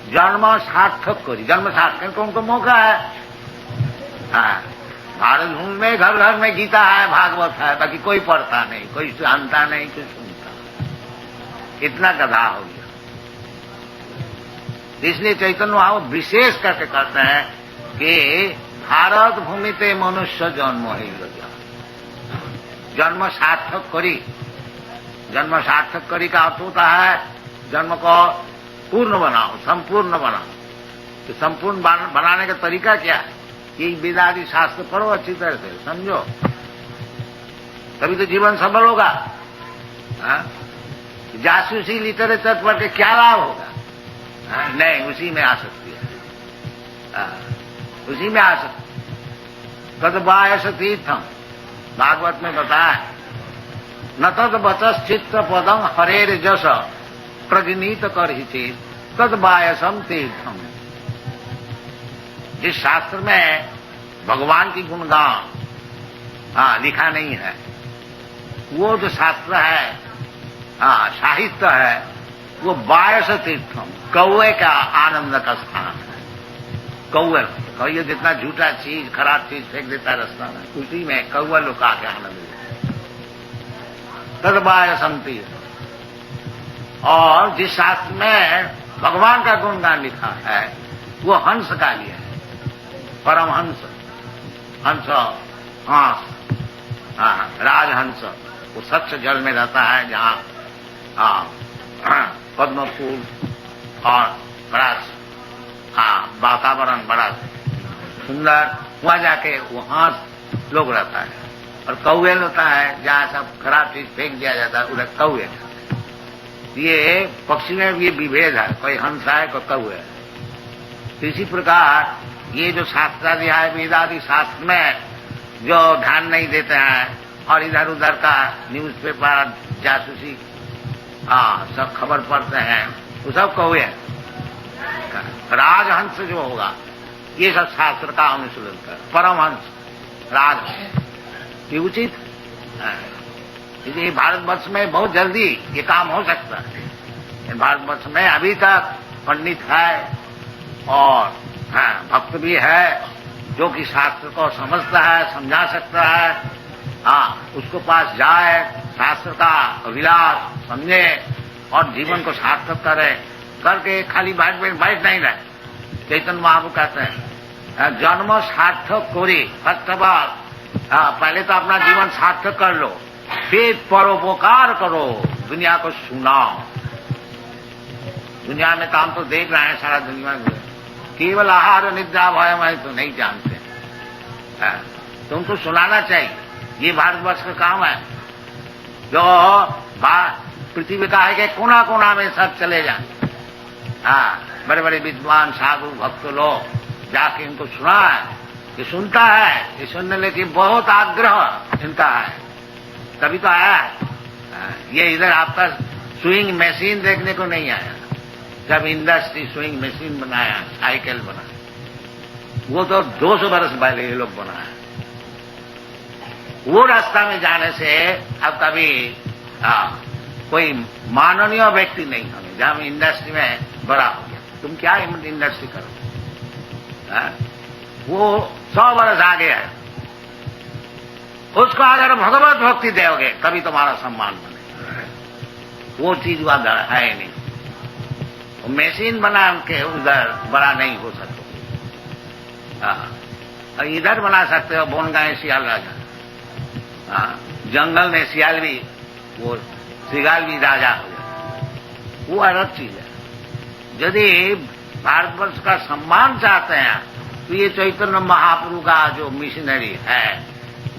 जन्म सार्थक करी। जन्म सार्थक को उनको मौका है। भारत भूमि में घर घर में गीता है, भागवत है, बाकी कोई पढ़ता नहीं, कोई जानता नहीं, कोई सुनता। इतना गधा हो गया। इसलिए चैतन्य महाप्रभु विशेष करके कहते हैं कि भारत भूमि ते मनुष्य जन्म ही लगा। जन्म सार्थक करी। जन्म सार्थक करी का अर्थ होता है जन्म को पूर्ण बनाओ, संपूर्ण बनाओ। तो संपूर्ण बनाने का तरीका क्या है? ये वेदादि शास्त्र पढ़ो अच्छी तरह से, समझो, तभी तो जीवन सफल होगा। जासूसी लिटरेचर पढ़ के क्या लाभ होगा? नहीं, उसी में आ सकती है, उसी में आ सकती। तद बायस तीर्थम, भागवत में बताया, न तद बचस चित्त पदम हरेर जस प्रगनीत कर ही चीज तद बायसम तीर्थम। जिस शास्त्र में भगवान की गुणगान लिखा नहीं है, वो जो शास्त्र है, साहित्य है, वो बायस तीर्थम, कौए का आनंद का स्थान है। कौए जितना झूठा चीज, खराब चीज फेंक देता है रास्ता में, उसी में कौआ लोग आके आनंद लेते। तद बायसम तीर्थ। और जिस शास्त्र में भगवान का गुणगान लिखा है, वो हंस का लिया है, परमहंस, हंस, हांस, राजहंस। वो स्वच्छ जल में रहता है, जहाँ पद्म फूल और बड़ा वातावरण बड़ा सुंदर, वहां जाके वो हांस लोग रहता है। और कौए होता है जहाँ सब खराब चीज फेंक दिया जाता है, उधर कौए। ये पक्षी में भी विभेद है, कोई हंस है, कोई कौए है। इसी प्रकार ये जो शास्त्रादि है, वेदादि शास्त्र में जो ध्यान नहीं देते हैं और इधर उधर का न्यूज़पेपर, जासूसी सब खबर पढ़ते हैं, वो सब कौए हैं। राजहंस जो होगा, ये सब शास्त्र का अनुसरण कर, परमहंस, राजहंस, ये उचित है। इसलिए भारतवर्ष में बहुत जल्दी ये काम हो सकता है। भारतवर्ष में अभी तक पंडित है और भक्त भी है, जो कि शास्त्र को समझता है, समझा सकता है। उसको पास जाए, शास्त्र का अभिलाष समझे और जीवन को सार्थक करे, करके खाली बैठ नहीं रहे। चैतन्य महाप्रभु कहते हैं जन्म सार्थक करी। फर्स्ट ऑफ ऑल पहले तो अपना जीवन सार्थक कर लो, फिर परोपकार करो, दुनिया को सुनाओ। दुनिया में काम तो देख रहे हैं, सारा दुनिया में केवल आहार निद्रा भय तो नहीं जानते। तुमको सुनाना चाहिए, ये भारतवर्ष का काम है। जो पृथ्वी का है कि कोना कोना में सब चले जाए, बड़े बड़े विद्वान साधु भक्त लोग जाके इनको सुना है, ये सुनता है, ये सुनने के बहुत आग्रह इनका है, तभी तो आया है। ये इधर आपका स्विंग मशीन देखने को नहीं आया। जब इंडस्ट्री स्विंग मशीन बनाया, साइकिल बनाया, वो तो 200 वर्ष पहले ये लोग बनाया। वो रास्ता में जाने से अब कभी कोई माननीय व्यक्ति नहीं होंगे। जब इंडस्ट्री में बड़ा हो गया, तुम क्या इंडस्ट्री करो, वो 100 वर्ष आगे है। उसको अगर भगवत भक्ति दोगे तभी तुम्हारा सम्मान बनेगा। वो चीज वहां है नहीं। वो मशीन बना के उधर बड़ा नहीं हो सकते। इधर बना सकते हो, बोनगांव सियाल राजा, जंगल में सियाल भी, वो सिगाल भी राजा हो गया। वो अलग चीज है। यदि भारतवर्ष का सम्मान चाहते हैं तो ये चैतन्य महाप्रभु का जो मिशनरी है,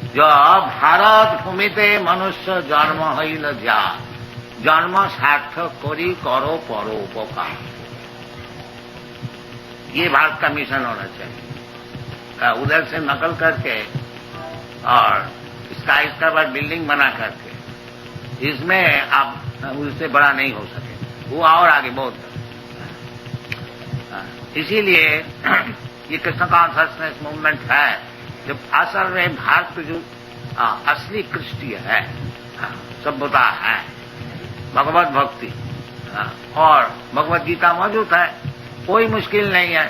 जो भारत भूमिते मनुष्य जन्म हईल जा, जन्म सार्थक करी करो परोपकार, ये भारत का मिशन होना चाहिए। उधर से नकल करके और इसका बाद बिल्डिंग बना करके, इसमें आप उससे बड़ा नहीं हो सके। वो और आगे बहुत। इसीलिए ये कृष्ण कॉन्शसनेस मूवमेंट है, जब असल में भारत जो असली कृष्टि है, सभ्यता है, भगवत भक्ति और भगवत गीता मौजूद है, कोई मुश्किल नहीं है।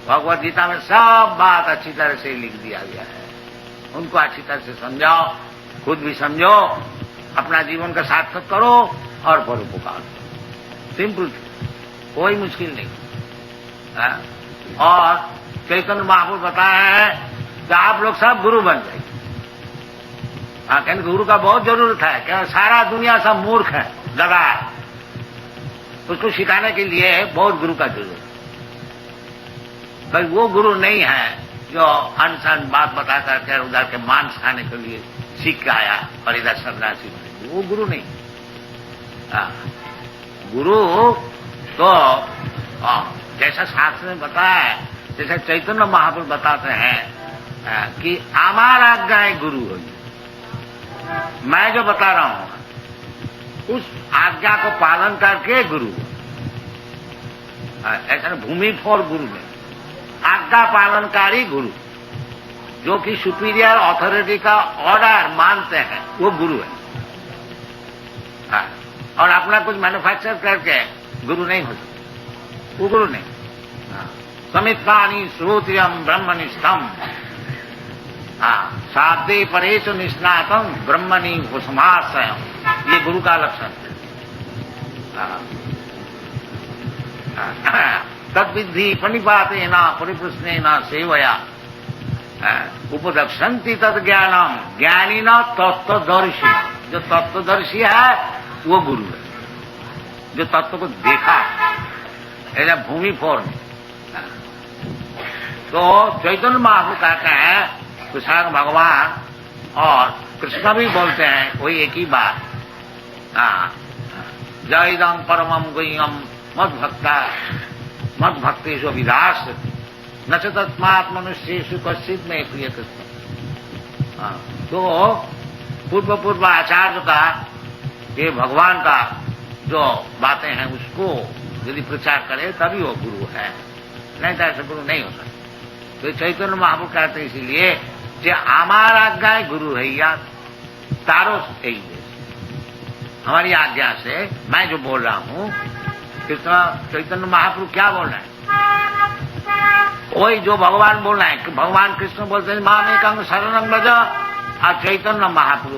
भगवद गीता में सब बात अच्छी तरह से लिख दिया गया है। उनको अच्छी तरह से समझाओ, खुद भी समझो, अपना जीवन का सार्थक करो और परोपकार करो। सिंपल, कोई मुश्किल नहीं। और चैतन्य महाप्रभु बताया है कि आप लोग सब गुरु बन जाइए। कहते गुरु का बहुत जरूरत है, क्या सारा दुनिया सब मूर्ख है, गधा है, उसको सिखाने के लिए बहुत गुरु का जरूरत है। भाई वो गुरु नहीं है जो अनसन बात बता करके उधर के मांस खाने के लिए सीख के आया और इधर सन्यासी बने, वो गुरु नहीं। गुरु तो जैसा शास्त्र में बताया है, जैसे चैतन्य महाप्रभु बताते हैं कि हमारा आज्ञा गुरु होगी। मैं जो बता रहा हूं उस आज्ञा को पालन करके गुरु। ऐसा भूमि फोर गुरु में आज्ञा पालनकारी गुरु, जो कि सुपीरियर अथॉरिटी का ऑर्डर मानते हैं, वो गुरु है। और अपना कुछ मैन्युफैक्चर करके गुरु नहीं हो सकता, वो गुरु नहीं। समित्वानि श्रोत्रियम ब्रह्मनिष्ठम शाब्दे परेश निष्णातम ब्रह्मणि उपसमाश्रयम्, ये गुरु का लक्षण है। तद्विद्धि प्रणिपातेन परिप्रश्नेन सेवया उपदक्षन्ति तद ज्ञानम ज्ञानिना तत्वदर्शी। जो तत्वदर्शी है वो गुरु है, जो तत्व को देखा ऐसा भूमि फोर में। तो चैतन्य महाप्रभु कहते हैं, कृष्ण भगवान और कृष्ण भी बोलते हैं वही एक ही बात। जयदं परमं गुह्यं मद भक्तेषु विदास न च तस्मात् मनुष्येषु कश्चित् मे प्रिय कृष्ण। तो पूर्व आचार्य का, ये भगवान का जो बातें हैं उसको यदि प्रचार करे तभी वो गुरु है, नहीं तो ऐसा गुरु नहीं हो सकता। तो चैतन्य महाप्रभु कहते हैं इसीलिए कि हमारा आज्ञा गुरु है या तारो यही देश। हमारी आज्ञा से मैं जो बोल रहा हूं, कृष्ण चैतन्य महाप्रभु क्या बोल रहे हैं, वही जो भगवान बोल रहे हैं कि भगवान कृष्ण बोलते हैं मामेकं शरणं व्रज, और चैतन्य महाप्रभु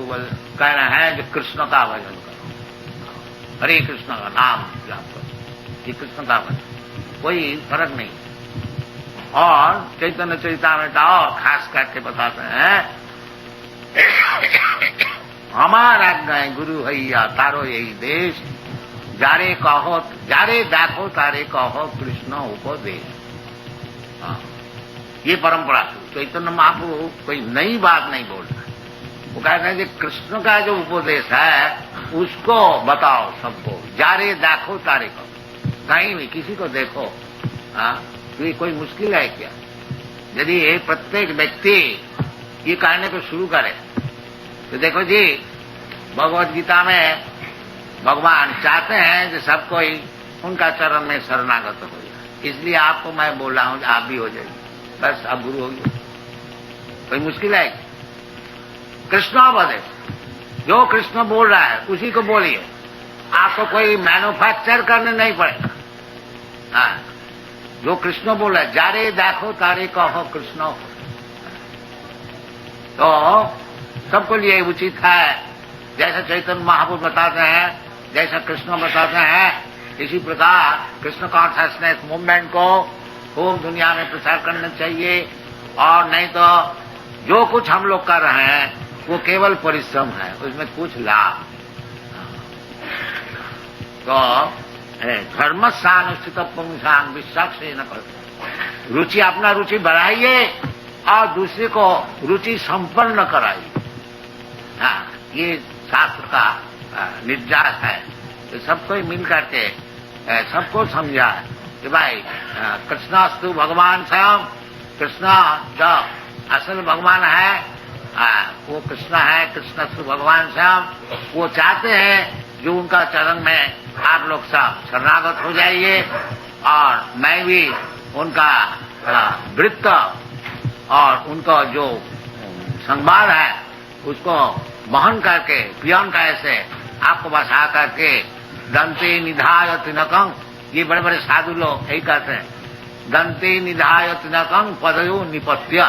कह रहे हैं कि कृष्ण का भजन करो, हरे कृष्ण का नाम जाप करो, ये कृष्ण का भजन, कोई फर्क नहीं। और चैतन्य चरितामृत और खास करके बताते हैं हमारा गुरु हैया तारो यही देश, जारे कहो जारे देखो तारे कहो कृष्ण उपदेश। ये परंपरा चैतन्य महाप्रभु कोई नई बात नहीं बोल रहा, वो कहते हैं कि कृष्ण का जो उपदेश है उसको बताओ सबको, जारे देखो तारे कहो, कहीं भी किसी को देखो। तो ये कोई मुश्किल है क्या? यदि प्रत्येक व्यक्ति ये कहने को शुरू करे तो देखो जी, भगवद गीता में भगवान चाहते हैं कि सब कोई उनका चरण में शरणागत हो जाए, इसलिए आपको मैं बोल रहा हूं आप भी हो जाइए, बस आप गुरु हो गए। कोई मुश्किल है? कृष्णोपदेश, जो कृष्ण बोल रहा है उसी को बोलिए, आपको कोई मैन्युफैक्चर करने नहीं पड़ेगा। जो कृष्ण बोल रहा है, जारे देखो तारे कहो कृष्ण, तो सबको लिए उचित है। जैसा चैतन्य महाप्रभु बताते हैं, जैसा कृष्ण बताते हैं, इसी प्रकार कृष्ण कॉन्शसनेस मूवमेंट को खूब दुनिया में प्रचार करना चाहिए। और नहीं तो जो कुछ हम लोग कर रहे हैं वो केवल परिश्रम है, उसमें कुछ लाभ। तो धर्मस्यानुष्ठित पुंसांग विश्वास न कर, रुचि अपना रुचि बढ़ाइए और दूसरे को रुचि संपन्न कराइए। ये शास्त्र का निर्देश है। तो सबको मिल करके सबको समझा कि भाई कृष्णास्तु भगवान स्वयं, कृष्ण जो असल भगवान है वो कृष्ण है, कृष्णास्तु भगवान स्वयं। वो चाहते हैं जो उनका चरण में आप लोग सब शरणागत हो जाइए, और मैं भी उनका वृत्त और उनका जो संवाद है उसको वहन करके पियन का ऐसे आपको बसा करके दंते निधाय तिनकं ये बड़े बड़े साधु लोग यही कहते हैं, दंते निधाय तिनकं पदयो निपत्य।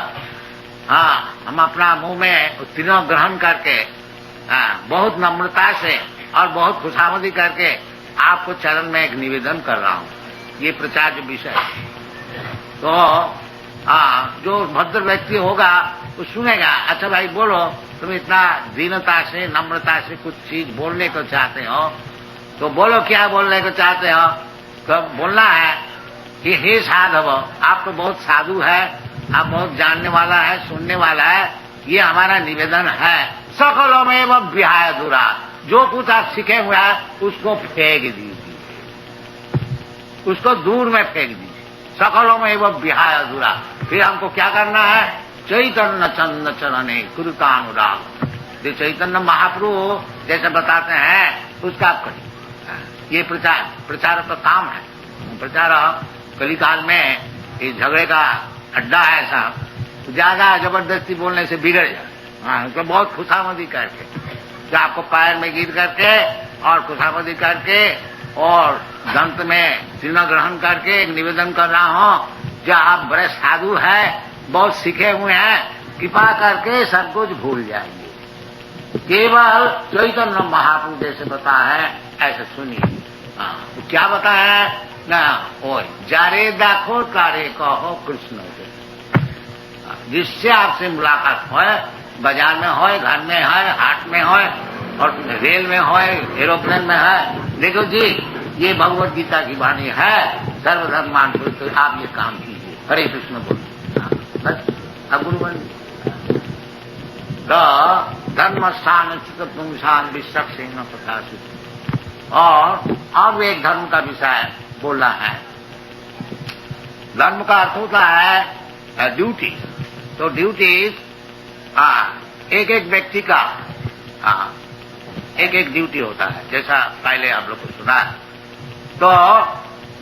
हाँ, हम अपना मुंह में तीनों ग्रहण करके बहुत नम्रता से और बहुत खुशामदी करके आपको चरण में एक निवेदन कर रहा हूँ। ये प्रचार जो विषय है, तो जो भद्र व्यक्ति होगा वो सुनेगा, अच्छा भाई बोलो, तुम इतना दीनता से नम्रता से कुछ चीज बोलने को चाहते हो तो बोलो, क्या बोलने को चाहते हो। तो बोलना है कि हे साधव, आप तो बहुत साधु है, आप बहुत जानने वाला है, सुनने वाला है, ये हमारा निवेदन है। सकलों में वह विहाय दूरा, जो कुछ आप सीखे हुए हैं उसको फेंक दीजिए, उसको दूर में फेंक दीजिए। सकलों में वह विहाय अधूरा, फिर हमको क्या करना है, चैतन्य चंद चरणे कृतानुराग। जो चैतन्य महाप्रभु जैसे बताते हैं उसका आप करिए। ये प्रचार का काम है। प्रचार कलिकाल में ये झगड़े का अड्डा है साहब, तो ज्यादा जबरदस्ती बोलने से बिगड़ जाए। तो बहुत खुशामदी करके, जो आपको पैर में गिर करके और खुशामदी करके और दंत में तीर्ण ग्रहण करके एक निवेदन कर रहा हूँ, जो आप बड़े साधु हैं, बहुत सीखे हुए हैं, कृपा करके सब कुछ भूल जाइए, केवल चैतन्य महाप्रभु जैसे बता है ऐसे सुनिए। तो क्या बता है ना, ओ जारे देखो तारे कहो कृष्ण के, जिससे आपसे मुलाकात हो, बाजार में हो, घर में है, हाट में हो और रेल में हो, एरोप्लेन में है, देखो जी ये भगवत गीता की वाणी है, सर्वधर्मान तो आप ये काम कीजिए, हरे कृष्ण बोलिए, बस अब गुरु बन। तो धर्म स्थान पुंसान विश्व सिंह प्रकाशित। और अब एक धर्म का विषय बोलना है। धर्म का अर्थ होता है ड्यूटी। तो ड्यूटीज एक एक व्यक्ति का एक एक ड्यूटी होता है, जैसा पहले आप लोग को सुना है। तो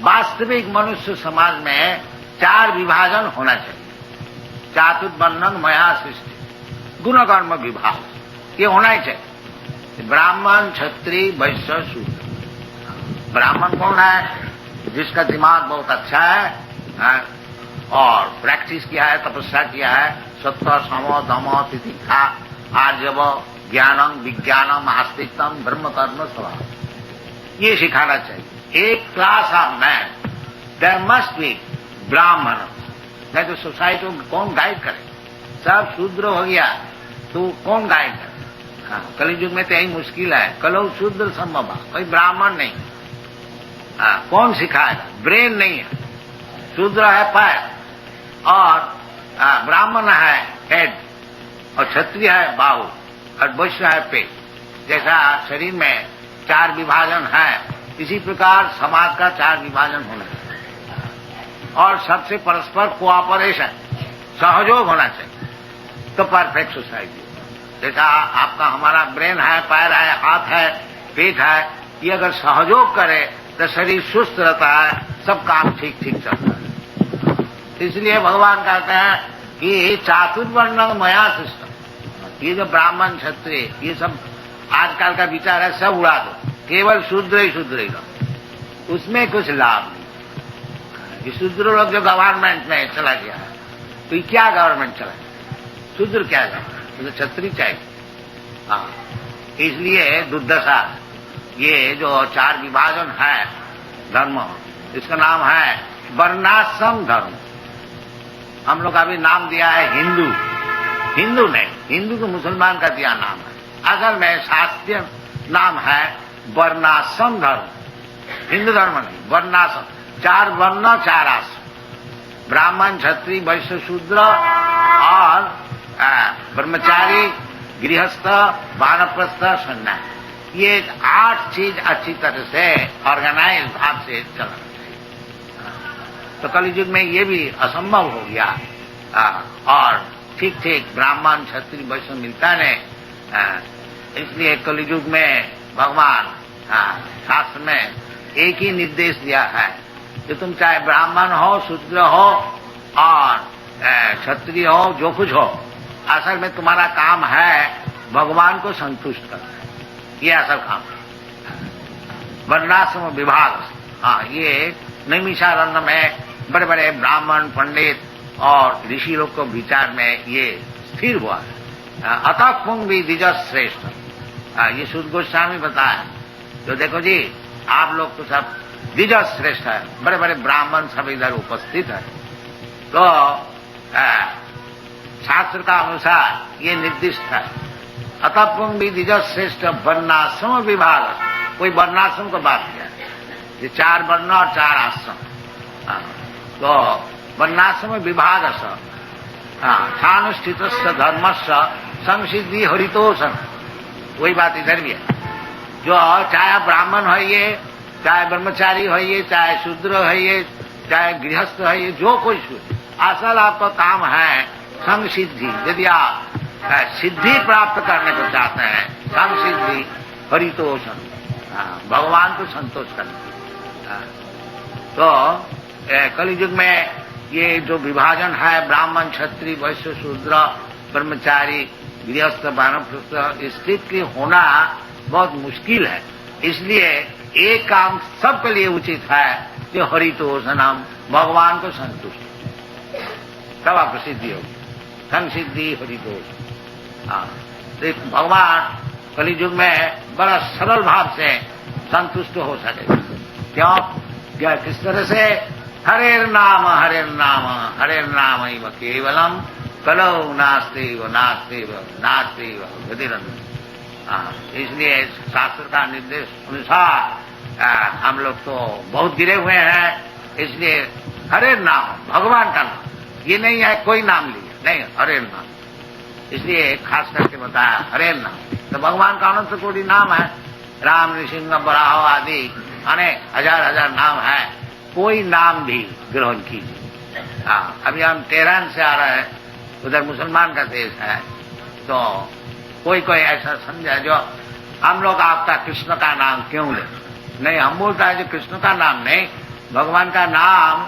वास्तविक मनुष्य समाज में 4 विभाजन होना चाहिए। चातुर्वर्णन मया सृष्टि, गुण कर्म विभाग, ये होना ही चाहिए। ब्राह्मण, क्षत्रिय, वैश्य, शूद्र। ब्राह्मण कौन है, जिसका दिमाग बहुत अच्छा है और प्रैक्टिस किया है, तपस्या किया है, सत्व सम दम तितिक्षा आर्जव ज्ञानम विज्ञानम आस्तिकम ब्रह्म कर्म स्वभाव, ये सिखाना चाहिए। एक class of man there must be Brahmin, नहीं तो सोसाइटी को कौन गाइड करे। सब शूद्र हो गया तो कौन गाइड करे। कलियुग में तो यही मुश्किल है, कलो शूद्र संभव, कोई ब्राह्मण नहीं। कौन सिखाएगा, ब्रेन नहीं है, शूद्र है पैर और ब्राह्मण है हेड और क्षत्रिय है बाहु और वैश्य है पेट। जैसा शरीर में 4 विभाजन है, इसी प्रकार समाज का 4 विभाजन होना चाहिए और सबसे परस्पर कोऑपरेशन, सहयोग होना चाहिए, तो परफेक्ट सोसाइटी। जैसा आपका हमारा ब्रेन है, पैर है, हाथ है, पेट है, ये अगर सहयोग करे तो शरीर सुस्त रहता है, सब काम ठीक ठीक चलता है। इसलिए भगवान कहते हैं कि चातुर्वर्ण मया सृष्टि। ये जो ब्राह्मण क्षत्रिय ये सब आजकल का विचार है, सब उड़ा दो, केवल शूद्र ही रहो, उसमें कुछ लाभ नहीं। ये शूद्र लोग जो गवर्नमेंट में चला गया है, तो ये क्या गवर्नमेंट चला गया, शूद्र क्या गवर्नमेंट, तो क्षत्रिय चाहिए। इसलिए दुर्दशा, ये जो 4 विभाजन है धर्म, इसका नाम है वर्णाश्रम धर्म। हम लोग अभी नाम दिया है हिंदू, हिंदू नहीं, हिंदू को मुसलमान का दिया नाम है, असल में शास्त्रीय नाम है वर्णाश्रम धर्म। हिंदू धर्म नहीं, वर्णाश्रम, 4 वर्ण 4 आश्रम, ब्राह्मण क्षत्रिय वैश्य शूद्र और ब्रह्मचारी गृहस्थ वानप्रस्थ सन्यासी। ये 8 चीज अच्छी तरह से ऑर्गेनाइज भाव से चलना चाहिए। तो कलियुग में ये भी असंभव हो गया और ठीक ठीक ब्राह्मण क्षत्रिय वैश्य मिलता नहीं। इसलिए कलियुग में भगवान शास्त्र में एक ही निर्देश दिया है कि तुम चाहे ब्राह्मण हो, शूद्र हो और क्षत्रिय हो, जो कुछ हो, असल में तुम्हारा काम है भगवान को संतुष्ट करना, ये असल काम है। वर्णाश्रम विभाग हाँ, ये नैमिषारण्य में बड़े बड़े ब्राह्मण पंडित और ऋषि लोग को विचार में ये स्थिर हुआ है। अतः पुंग भी द्विज श्रेष्ठ, ये शुद्ध गोस्वामी बताया। तो देखो जी, आप लोग तो सब द्विज श्रेष्ठ है, बड़े बड़े ब्राह्मण सब इधर उपस्थित है। तो शास्त्र का अनुसार ये निर्दिष्ट है। अतः पुंग भी द्विज श्रेष्ठ वर्णाश्रम विभाग, कोई वर्णाश्रम को बात किया, ये 4 वर्ण और 4 आश्रम। तो वर्णाश्रम विभाग स्थानुष्ठित धर्म संसिद्धि हरितोषण, वही बात इधर भी है। जो चाहे ब्राह्मण है ये, चाहे ब्रह्मचारी है ये, चाहे शूद्र है ये, चाहे गृहस्थ है ये, जो कोई असल आपका काम है संसिद्धि। यदि आप सिद्धि प्राप्त करने को चाहते हैं, संसिद्धि हरितोषण, भगवान को संतोष करना। तो कलियुग में ये जो विभाजन है, ब्राह्मण क्षत्रिय वैश्य शूद्र ब्रह्मचारी गृहस्थ वानप्रस्थ, स्थिति होना बहुत मुश्किल है। इसलिए एक काम सबके लिए उचित है कि हरितोषणम, भगवान को संतुष्ट, तब आपको सिद्धि होगी, संसिद्धि हरितोष। भगवान कलियुग में बड़ा सरल भाव से संतुष्ट हो सके। क्यों? किस तरह से? हरेर नाम नाम केवलम कलौ नास्तेव नास्तेव नास्तेव गतिरन्य। इसलिए शास्त्र का निर्देश अनुसार हम लोग तो बहुत गिरे हुए हैं। इसलिए हरेर नाम, भगवान का नाम, ये नहीं है कोई नाम लिया, नहीं, हरेर नाम। इसलिए खास करके बताया हरेर नाम। तो भगवान का अनंत कोटि नाम है, राम नृसिंह बराह आदि अनेक हजार नाम है, कोई नाम भी ग्रहण कीजिए। अभी हम तेहरान से आ रहे हैं, उधर मुसलमान का देश है। तो कोई ऐसा समझा जो हम लोग आपका कृष्ण का नाम क्यों ले? नहीं, हम बोलता है जो कृष्ण का नाम नहीं, भगवान का नाम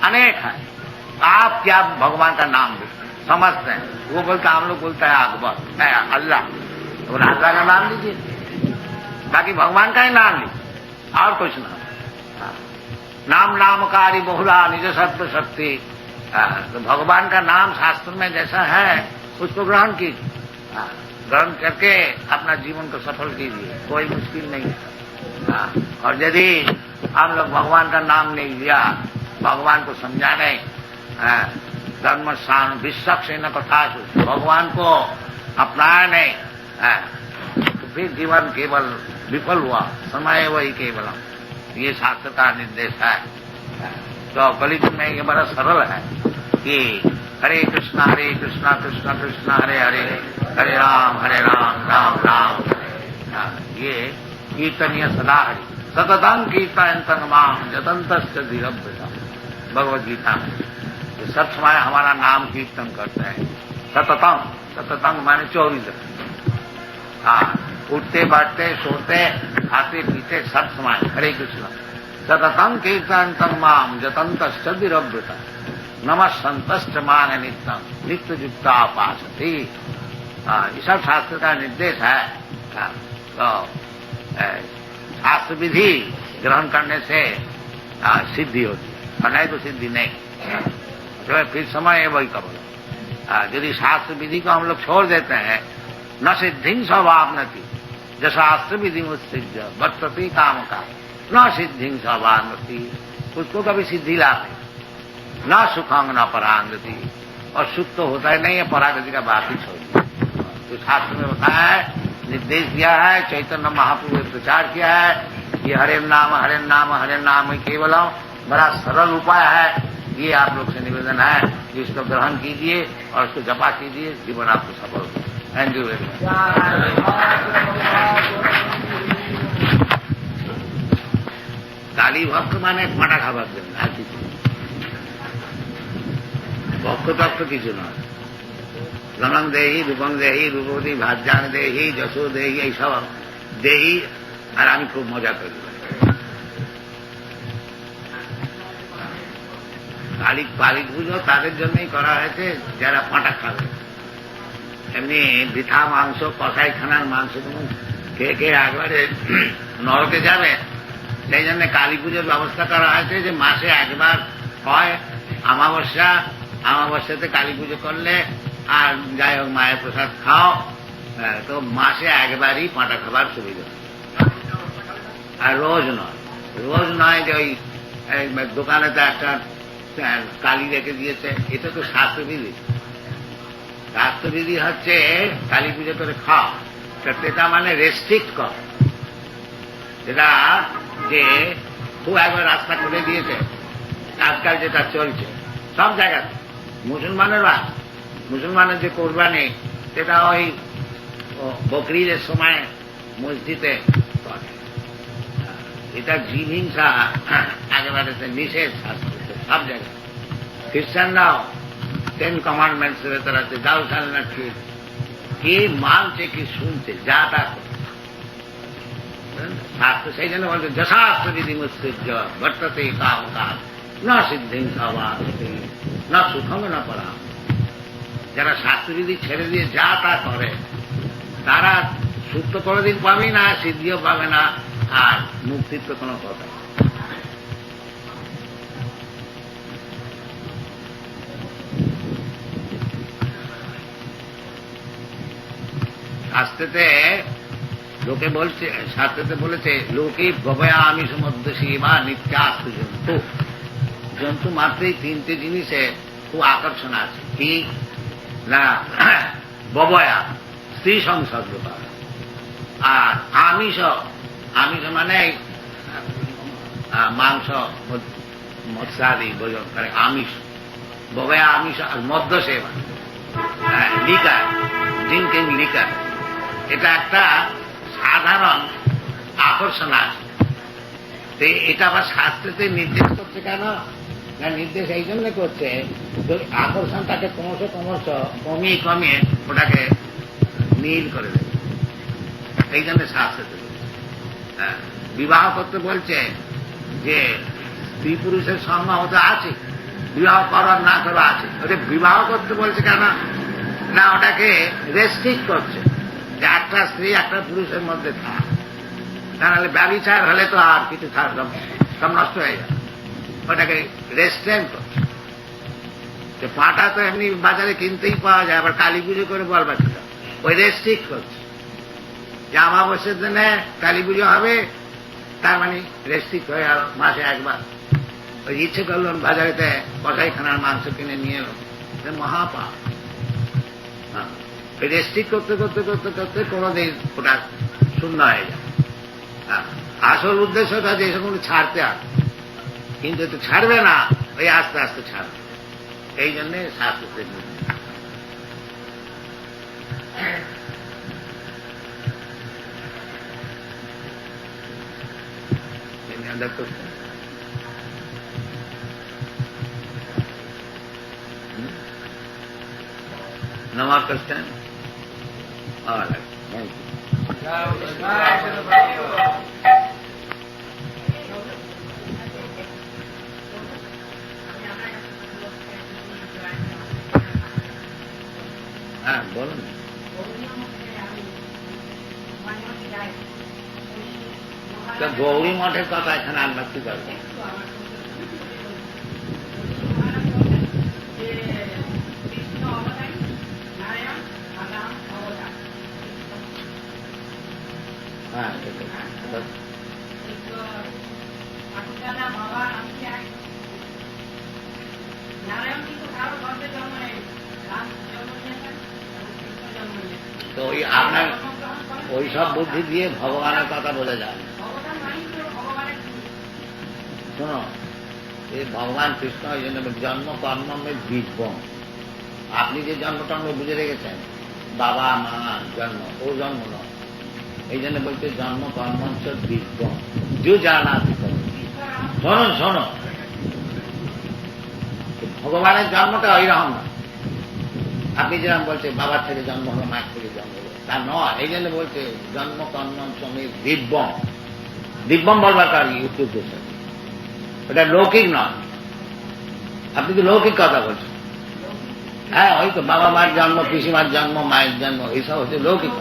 अनेक है, आप क्या भगवान का नाम समझते हैं? वो बोलता, हम लोग बोलता है अकबर, अल्लाह, तो अल्लाह का नाम लीजिए, बाकी भगवान का ही नाम लीजिए, और कुछ नाम। नाम नामकारी बहुला निज सत्व शक्ति। तो भगवान का नाम शास्त्र में जैसा है उसको ग्रहण कीजिए, ग्रहण करके अपना जीवन को सफल कीजिए, कोई मुश्किल नहीं है। और यदि हम लोग भगवान का नाम नहीं लिया, भगवान को समझा नहीं, धर्म स्थान विश्वक्षेण कथा, भगवान को अपनाया नहीं, तो फिर जीवन केवल विफल हुआ, समय वही केवल। ये शास्त्र का निर्देश है। तो कलियुग में ये बड़ा सरल है कि हरे कृष्णा कृष्णा कृष्णा हरे हरे, हरे राम राम राम हरे। ये कीर्तनीय सदा हरि सततं कीर्तयन्तं मां यतन्तश्च धीरभृता, भगवद गीता में। ये सब समय हमारा नाम कीर्तन करते हैं। सततं माने 24 उठते बैठते सोते खाते पीते सब समय हरे कृष्ण। सततं कीर्तयन्तं मां यतन्तश्च धीरभृता, नमः संतश्च मान नित्यं नित्य युक्ता उपासते। ये सब शास्त्र का निर्देश है। तो शास्त्र विधि ग्रहण करने से सिद्धि होती है, और नहीं तो सिद्धि नहीं। तो फिर समय है वही कबल। यदि शास्त्र विधि को हम लोग छोड़ देते हैं, न सिद्धि स्वभावनति, जो शास्त्र विधि मुत्सिद्ध वर्तते काम का, न सिद्धि स्वभावनति, उसको कभी सिद्धि लाभ नहीं, न सुखंग न परागति, और सुख तो होता ही नहीं है, परागति का बात ही छोड़। तो शास्त्र में बताया है, निर्देश दिया है, चैतन्य महाप्रभु ने प्रचार किया है, ये हरे नाम केवलम, बड़ा सरल उपाय है। ये आप लोग से निवेदन है कि इसको ग्रहण कीजिए और उसको जपा कीजिए, जीवन आपको सफल हो। Thank you very much. Kali भक्त माने पटाखा भक्त भक्त কিছু নয়। রণং দেহি রূপং দেহি রূপবতী ভাজ্যাং দেহি যশো দেহি, এইসব দেহি, আর আমি খুব মজা করি। কালী পুজো তাদের জন্যই করা হয়েছে যারা পাঁটা খাবে। এমনি বৃথা মাংস, কষাইখানার মাংস খেয়ে একবারে নরকে যাবে, সেই জন্য কালী পুজোর ব্যবস্থা করা হয়েছে যে মাসে একবার হয় অমাবস্যা, অমাবস্যাতে কালী পুজো করলে আর যাই হোক মায়ের প্রসাদ খাও, তো মাসে একবারই পাঁটা খাবার সুবিধা। আর রোজ নয় যে ওই দোকানে তো একটা কালী রেখে দিয়েছে, এটা তো শাস্ত্রবিধি। শাস্ত্রবিধি হচ্ছে কালী পুজো করে খাও, সেটা মানে রেস্ট্রিক্ট কর। যেটা যে খুব একবার রাস্তা করে দিয়েছে আজকাল যেটা চলছে সব জায়গাতে। মুসলমানের যে কোরবানি সেটা ওই বকরিদের সময় মসজিদে করে, এটা জীব হিংসা একেবারে নিষেধ শাস্ত্রে সব জায়গায়। খ্রিস্টানরাও 10 কমান্ডমেন্টস এর ভেতর আছে, দাও শাল না ঠিক, কি মানছে কি শুনছে যা তা শাস্ত্র। সেই জন্য বলছে যশাস্ত্র বিধি মুৎসৃজ্য বর্ততে কাম কাজ না সিদ্ধি না সুখম না পড়া। যারা শাস্ত্রবিধি ছেড়ে দিয়ে যা তা করে তারা সুখ তো কোনোদিন পাবে না, সিদ্ধিও পাবে না, আর মুক্তির তো কোনো কথা। শাস্ত্রেতে লোকে বলছে, শাস্ত্রেতে বলেছে লোকে গবয়া আমিষ মধ্যসী বা নিত্যাস্ত জন্তু। জন্তু মাত্রই 3টে জিনিসে খুব আকর্ষণ আছে। কি না, ববয়া স্ত্রী সংসর্গ করা, আর আমিষ মানে মাংস মৎস্যাদি ভোজন করে আমিষ। ববয়া আমিষ। আর মদ্য সেবা, লিকার, ড্রিঙ্কিং লিকার, এটা একটা সাধারণ আকর্ষণ আছে। এটা আবার শাস্ত্রেতে নির্দেশ করছে কেন না, নির্দেশ এই জন্য করছে আকর্ষণটাকে ক্রমশ কমিয়ে ওটাকে নীল করে দেবে। এই জন্য শাস্ত্রেতে বিবাহ করতে বলছে যে স্ত্রী পুরুষের সম্মান তো আছে, বিবাহ করার না করা আছে। ওটা বিবাহ করতে বলছে কেন না, ওটাকে রেস্ট্রিক্ট করছে যে একটা স্ত্রী একটা পুরুষের মধ্যে থাক, তাহলে ব্যভিচার হলে তো আর কিছু সব নষ্ট হয়ে যায়। ওটাকে রেস্ট্রেন করছে। পাটা তো এমনি বাজারে কিনতেই পাওয়া যায়, আবার কালী পুজো করে বলবা সেটা ওই রেস্ট্রিক্ট করছে যে অমাবস্যার দিনে কালী পুজো হবে, তার মানে রেস্ট্রিক্ট হয়ে গেল মাসে একবার। ওই ইচ্ছে করলো বাজারেতে কসাইখানার মাংস কিনে নিয়ে এলো, মহাপাপ। রেস্ট্রিক্ট করতে করতে করতে করতে কোনোদিন ওটা শূন্য হয়ে যায়। আসল উদ্দেশ্যটা যে সকল ছাড়তে হবে, কিন্তু তো ছাড়বে না, ওই আস্তে আস্তে ছাড়বে। এই জন্যে শাস্ত্রতে No more question? All right. Thank you. হ্যাঁ বলুন। গৌরী মঠের কথা এখানে আনবার কি করবে? হ্যাঁ তো ওই আপনার ওই সব বুদ্ধি দিয়ে ভগবানের কথা বলে যান। শোনো, এই ভগবান কৃষ্ণ এই জন্য জন্ম কর্মের বীজ। আপনি যে জন্মটন্ম বুঝে রেখেছেন বাবা মা জন্ম, ও জন্ম নয়। এই জন্য বলছে জন্ম কর্মঞ্চ বীজ যে জানা। শোনো, ভগবানের জন্মটা ওইরকম না। আপনি যেরকম বলছে বাবার থেকে জন্ম হলো, মায়ের থেকে জন্ম হলো, তা নয়। এই জন্য বলছে জন্ম কর্মঞ্চ দিব্যম। দিব্যম বলবার কার উদ্দেশ্য, ওটা লৌকিক নয়। আপনি তো লৌকিক কথা বলছেন। হ্যাঁ, ওই তো বাবা মার জন্ম, পিসিমার জন্ম, মায়ের জন্ম, এইসব হচ্ছে লৌকিক।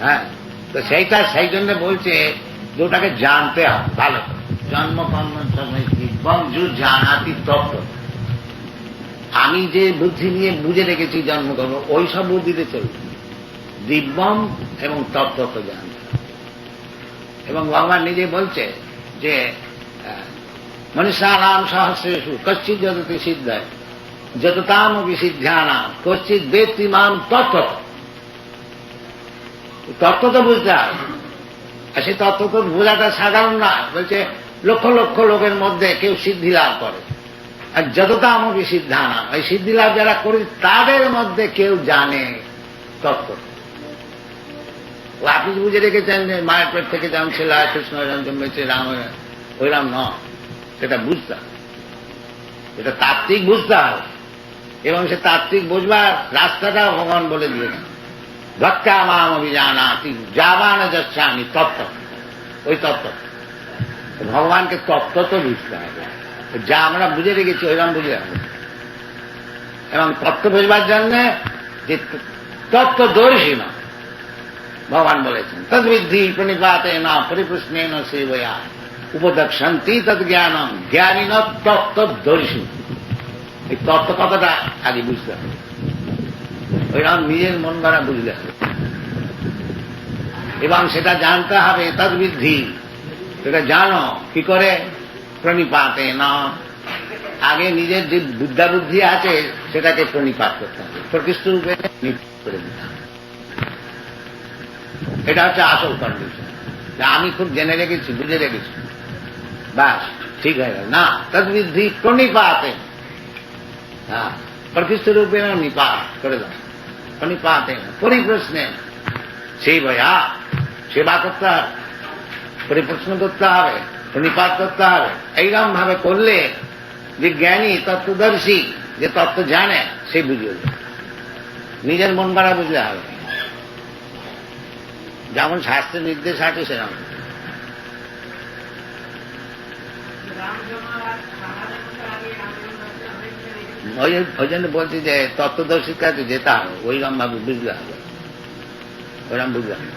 হ্যাঁ, তো সেইটা সেই জন্য বলছে যেটাকে জানতে হবে ভালো করে। জন্ম কর্ম দিব্যম যু জানাতি তত্ত্ব, আমি যে বুদ্ধি নিয়ে বুঝে রেখেছি জন্মকর্ম, ওই সব বুদ্ধিতে চলবে। দিব্যম এবং তত্ত্ব তো জানতে হবে। এবং ভগবান নিজে বলছে যে মনুষ্যানাম সহস্রেষু কশ্চিৎ যততি সিদ্ধায় যততাম বিসিদ্ধ্যানাম কশ্চিৎ বেত্তি মাম তত্ত্ব। তত্ত্ব তো বুঝতে হবে, আর সেই তত্ত্ব তো বোঝাটা সাধারণ না। বলছে লক্ষ লক্ষ লোকের মধ্যে কেউ সিদ্ধি লাভ করে, আর যততাম বিসিদ্ধানাম, এই সিদ্ধি লাভ যারা করে তাদের মধ্যে কেউ জানে তত্ত্ব। আপনি বুঝে রেখেছেন যে মায়ের পেট থেকে যেমন ছিল কৃষ্ণ জন্মেছে, রাম ওই রাম নয়, সেটা বুঝতে হবে, এটা তাত্ত্বিক বুঝতে হবে। এবং সে তাত্ত্বিক বুঝবার রাস্তাটা ভগবান বলে দিয়েছেন, ভক্তা মাম অভিজানাতি যাবান যাচ্ছামি তত্ত্ব। ওই তত্ত্ব ভগবানকে তত্ত্ব তো বুঝতে হবে, যা আমরা বুঝে রেখেছি ওইরকম বুঝে হবে। এবং তত্ত্ব বুঝবার জন্য যে তত্ত্বদর্শী না, ভগবান বলেছেন তদ্বিদ্ধি প্রণিপাতে না পরিপ্রশ্নে ন সেবয়া উপদক্ষন্তি তদ জ্ঞানম জ্ঞানী ন তত্ত্বদর্শী। এই তত্ত্ব কথাটা আগে বুঝতে হবে, ওইরকম নিজের মন গড়া বুঝলে হবে। এবং সেটা জানতে হবে তদ্বিদ্ধি, সেটা জানো কি করে? প্রণিপাতে না, আগে নিজের যে বুদ্ধা বুদ্ধি আছে সেটাকে প্রণিপাত করতে হবে, প্রকৃষ্ট রূপে করে দিতে হবে। এটা হচ্ছে আসল কন্ডিশন। আমি খুব জেনে রেখেছি, বুঝে রেখেছি, বাস ঠিক হয়ে গেল না। তদ্বিদ্ধি প্রণিপাতে, হ্যাঁ, প্রকৃষ্ট রূপে নিপাত করে দাও। প্রণিপাতে পরিপ্রশ্নে, সেই ভয়া সেবা করতে হবে, পরিপ্রশ্ন করতে হবে, প্রণিপাত করতে হবে। এইরকম ভাবে করলে যে জ্ঞানী তত্ত্বদর্শী, যে তত্ত্ব জানে, সে বুঝিয়ে দেবে। নিজের মন গড়া বুঝলে হবে, যেমন শাস্ত্রের নির্দেশ আছে সেরকম। ওই জন্য বলছি যে তত্ত্বদর্শীর কাছে যেতে হবে, ওইরকম ভাবে বুঝলে হবে, ওইরকম বুঝলে হবে।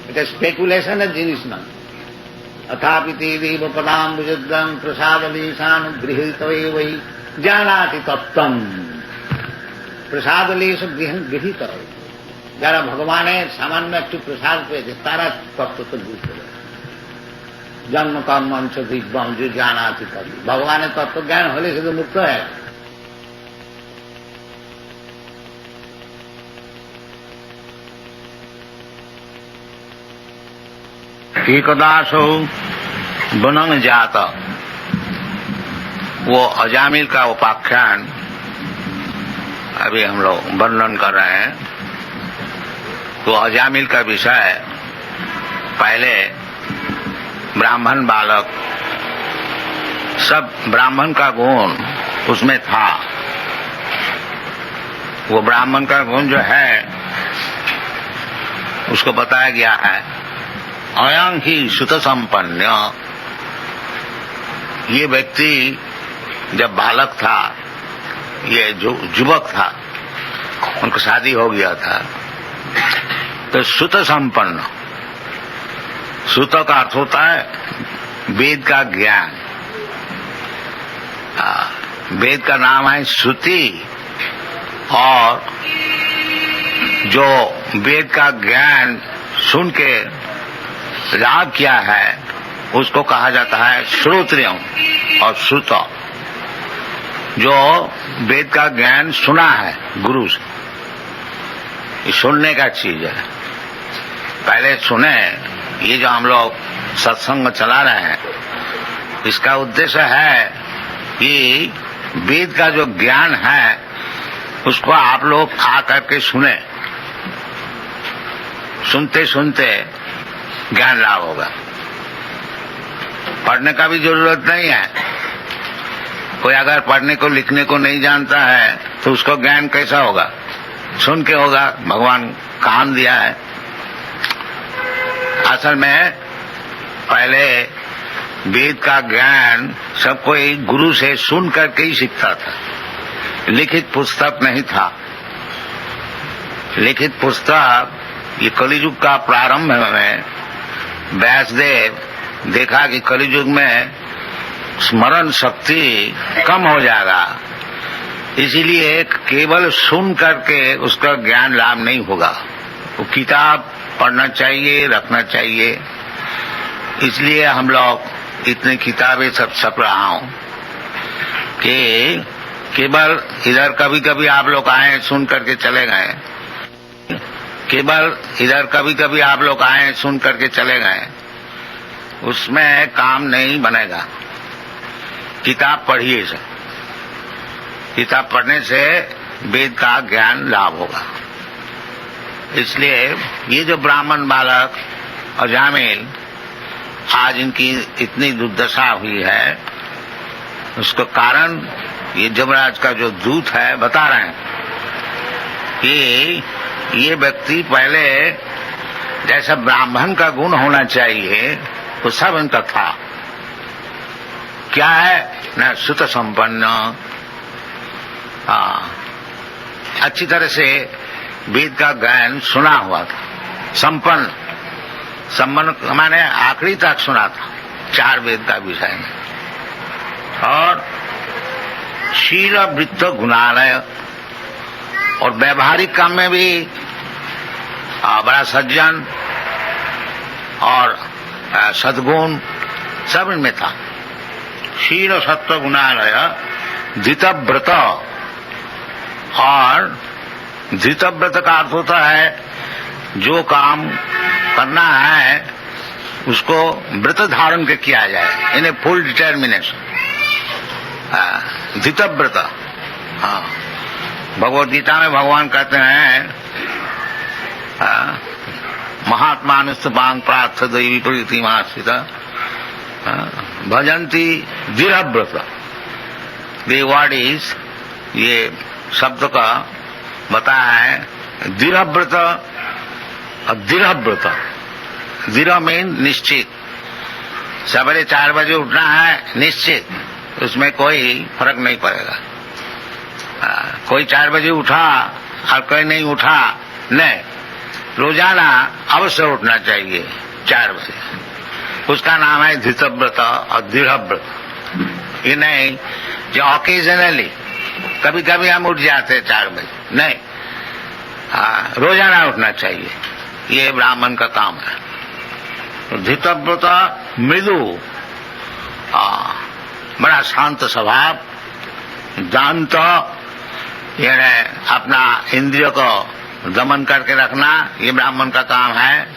এটা স্পেকুলেশনের জিনিস না। অথাপিতি দেব পদাম্বুজদ্রং প্রসাদলেশান গৃহীত বৈ জানাতি তত্ত্বম। প্রসাদলেশ গৃহীত, যারা ভগবানের সামান্য একটু প্রসাদ পেয়েছে তারা তত্ত্ব তো বুঝতে পারে। জন্ম কর্মঞ্চ দিব্যম যে জানাতি তত্ত্ব, ভগবানের তত্ত্বজ্ঞান হলে শুধু মুক্ত হয়ে গেল। एकदासो बनंग जाता, वो अजामिल का उपाख्यान अभी हम लोग वर्णन कर रहे हैं। तो अजामिल का विषय, पहले ब्राह्मण बालक, सब ब्राह्मण का गुण उसमें था। वो ब्राह्मण का गुण जो है उसको बताया गया है, अयं ही सुत संपन्न। ये व्यक्ति जब बालक था, ये जो युवक था, उनकी शादी हो गया था, तो सुत संपन्न, सुत का अर्थ होता है वेद का ज्ञान। वेद का नाम है श्रुति, और जो वेद का ज्ञान सुन के लाभ किया है उसको कहा जाता है श्रोत्रियम और श्रुत। जो वेद का ज्ञान सुना है गुरु से, ये सुनने का चीज है। पहले सुने, ये जो हम लोग सत्संग चला रहे हैं, इसका उद्देश्य है कि वेद का जो ज्ञान है उसको आप लोग आ करके सुने, सुनते सुनते ज्ञान लाभ होगा। पढ़ने का भी जरूरत नहीं है। कोई अगर पढ़ने को लिखने को नहीं जानता है तो उसको ज्ञान कैसा होगा? सुन के होगा। भगवान कान दिया है। असल में पहले वेद का ज्ञान सब कोई गुरु से सुन करके ही सीखता था। लिखित पुस्तक नहीं था। लिखित पुस्तक ये कलियुग का प्रारंभ में व्यासदेव देखा कि कलियुग में स्मरण शक्ति कम हो जाएगा, इसीलिए केवल सुन करके उसका ज्ञान लाभ नहीं होगा, वो किताब पढ़ना चाहिए, रखना चाहिए। इसलिए हम लोग इतनी किताबें सब छप रहा हूं कि केवल इधर कभी कभी आप लोग आए सुन करके चले गए, केवल इधर कभी कभी आप लोग आए सुन करके चले गए, उसमें काम नहीं बनेगा। किताब पढ़िए सब, किताब पढ़ने से वेद का ज्ञान लाभ होगा। इसलिए ये जो ब्राह्मण बालक और जामिल आज इनकी इतनी दुर्दशा हुई है, उसका कारण ये जमराज का जो दूत है बता रहे हैं कि ये व्यक्ति पहले जैसा ब्राह्मण का गुण होना चाहिए वो सब इनका था। क्या है न, सुत संपन्न, अच्छी तरह से वेद का ज्ञान सुना हुआ था, संपन्न, संपन्न माने आखिरी तक सुना था 4 वेद का विषय में, और शील वृत्त गुणालय, और व्यवहारिक काम में भी बड़ा सज्जन और सद्गुण सब इनमें था। शील सत्व गुणालय, धृतव्रत, और धृतव्रत का अर्थ होता है जो काम करना है उसको व्रत धारण के किया जाए, इन्हें फुल डिटर्मिनेशन, धृतव्रत। हाँ, भगवद गीता में भगवान कहते हैं महात्मानुस्तपांग प्रार्थ दैवी प्रीति मास्थित भजंती दृढ़व्रत। द वर्ड इज, ये शब्द का बताया है दृढ़व्रत और दृढ़व्रत। दृढ़ मीन निश्चित, सवेरे 4 बजे उठना है निश्चित, उसमें कोई फर्क नहीं पड़ेगा। कोई 4 बजे उठा और कोई नहीं उठा, नहीं, रोजाना अवश्य उठना चाहिए 4 बजे, उसका नाम है धृतव्रत और दृढ़व्रत। ये नहीं जो ऑकेजनली कभी कभी हम उठ जाते हैं 4 बजे, नहीं, रोजाना उठना चाहिए, ये ब्राह्मण का काम है। धृतव्रत मृदु, बड़ा शांत स्वभाव, दांत, यानी अपना इंद्रियों को दमन करके रखना, ये ब्राह्मण का काम है।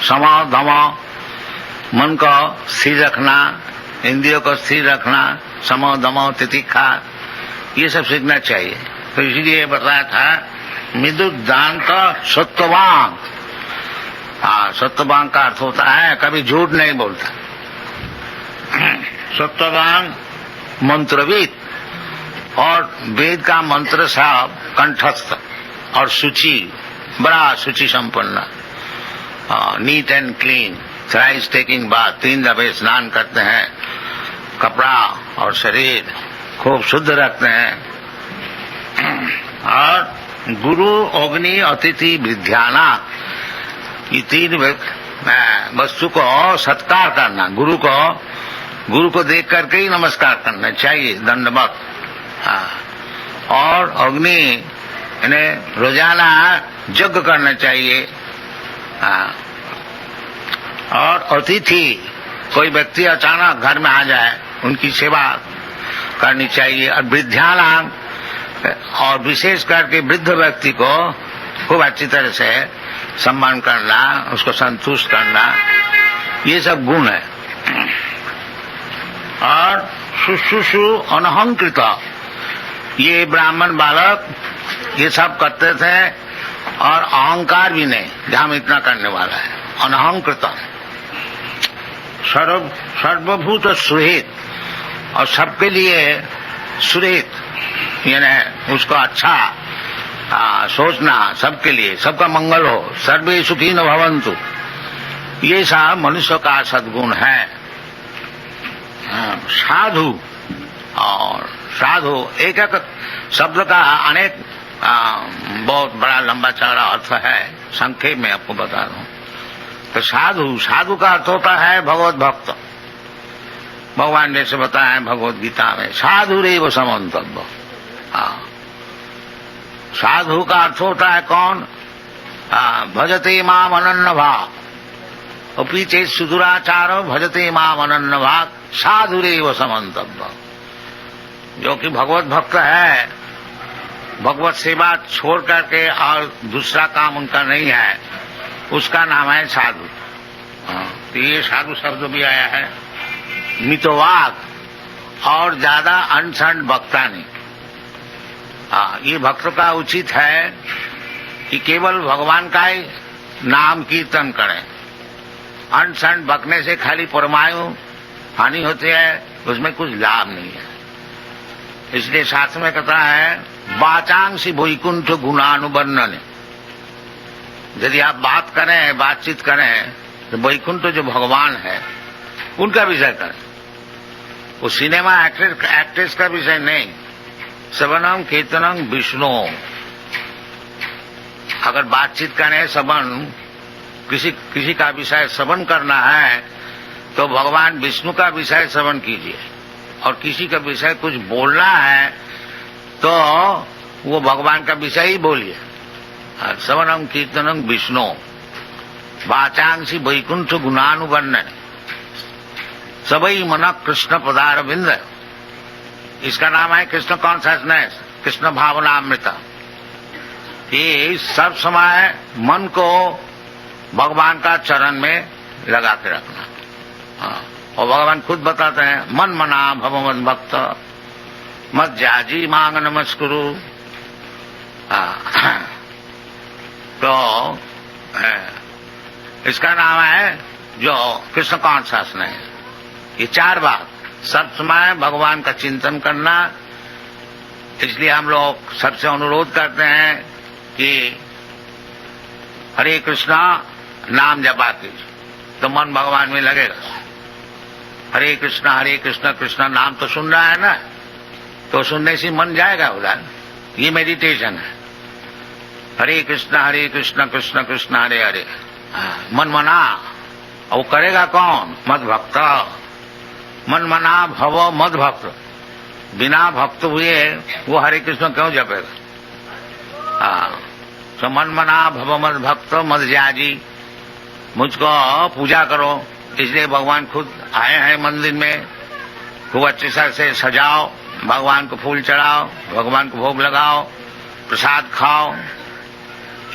सम दम, मन को स्थिर रखना, इंद्रियों को स्थिर रखना, सम दम तितिक्षा, ये सब सीखना चाहिए। तो इसलिए बताया था मृदु दांत सत्ववान। सत्ववान का अर्थ होता है कभी झूठ नहीं बोलता। सत्ववान मंत्रविद, और वेद का मंत्र सब कंठस्थ और शुचि, बड़ा शुचि संपन्न, neat and clean, thrice taking bath, 3 दफे स्नान करते हैं, कपड़ा और शरीर खूब शुद्ध रखते हैं, और गुरु अग्नि अतिथि विद्याना, ये 3 वस्तु को सत्कार करना, गुरु को देख करके ही नमस्कार करना चाहिए, दंडवत। और अग्नि, इन्हें रोजाना यज्ञ करना चाहिए। और अतिथि, कोई व्यक्ति अचानक घर में आ जाए उनकी सेवा करनी चाहिए। और वृद्धानाम, और विशेष करके वृद्ध व्यक्ति को खूब अच्छी तरह से सम्मान करना, उसको संतुष्ट करना, ये सब गुण है। और शुश्रूषु अनहंकृत, ये ब्राह्मण बालक ये सब करते थे, और अहंकार भी नहीं, जहां हम इतना करने वाला है, अनहंकृत, सर्वभूत सुहित, और सबके लिए सुहित, यानी उसको अच्छा सोचना, सबके लिए सबका मंगल हो, सर्वे सुखी न भवन्तु, ये सब मनुष्य का सद्गुण है। साधु और साधु एक एक शब्द का अनेक बहुत बड़ा लंबा चौड़ा अर्थ है, संक्षेप में आपको बता दूं। तो साधु, साधु का अर्थ होता है भगवत भक्त। भगवान ने से बताया है भगवत गीता में, साधु रेव समन्तव्य। साधु का अर्थ होता है कौन? भजते माम अनन्य भाव, और पीछे सुदुराचारो भजते माम अनन्य भाग साधु रेव समन्तव्य। जो कि भगवत भक्त है, भगवत सेवा छोड़ करके और दूसरा काम उनका नहीं है, उसका नाम है साधु। तो ये साधु शब्द भी आया है। मितवाक और ज्यादा अनशन बकता नहीं। ये भक्त का उचित है कि केवल भगवान का ही नाम कीर्तन करें। अनशन बकने से खाली परमायु हानि होती है, उसमें कुछ लाभ नहीं है। इसलिए शास्त्र में कहता है वाचांसी वैकुंठ गुणानुवर्णन। यदि आप बात करें, बातचीत करें, तो वैकुंठ जो भगवान है उनका विषय करें। वो सिनेमा एक्ट्रेस का विषय नहीं। श्रवणम कीर्तनम विष्णु। अगर बातचीत करें, श्रवण किसी का विषय श्रवण करना है तो भगवान विष्णु का विषय श्रवण कीजिए। और किसी का विषय कुछ बोलना है तो वो भगवान का विषय ही बोलिए। श्रवणम कीर्तनम विष्णु वाचांसी वैकुंठ गुणानुवर्णन सबई मन कृष्ण पदारविंद। इसका नाम है कृष्ण कॉन्शसनेस, कृष्ण भावनामृत। ये सब समय मन को भगवान का चरण में लगा के रखना। और भगवान खुद बताते हैं मन मना भव मद भक्त मत जाजी मांग नमस्कुरु। तो इसका नाम है जो कृष्ण कॉन्शसनेस। ये चार बात, सब समय भगवान का चिंतन करना। इसलिए हम लोग सबसे अनुरोध करते हैं कि हरे कृष्णा नाम जपा कीजिए तो मन भगवान में लगेगा। हरे कृष्णा कृष्णा नाम तो सुन रहा है ना, तो सुनने से मन जाएगा उधर। ये मेडिटेशन है। हरे कृष्णा कृष्ण कृष्ण हरे हरे। मन मना, और वो करेगा कौन? मद भक्त। मन मना भव मद भक्त। बिना भक्त हुए वो हरे कृष्ण क्यों जपेगा? तो मन मना भव मद भक्त मद जाजी। मुझको पूजा करो। इसलिए भगवान खुद आए हैं मंदिर में। खूब अच्छे से सजाओ, भगवान को फूल चढ़ाओ, भगवान को भोग लगाओ, प्रसाद खाओ।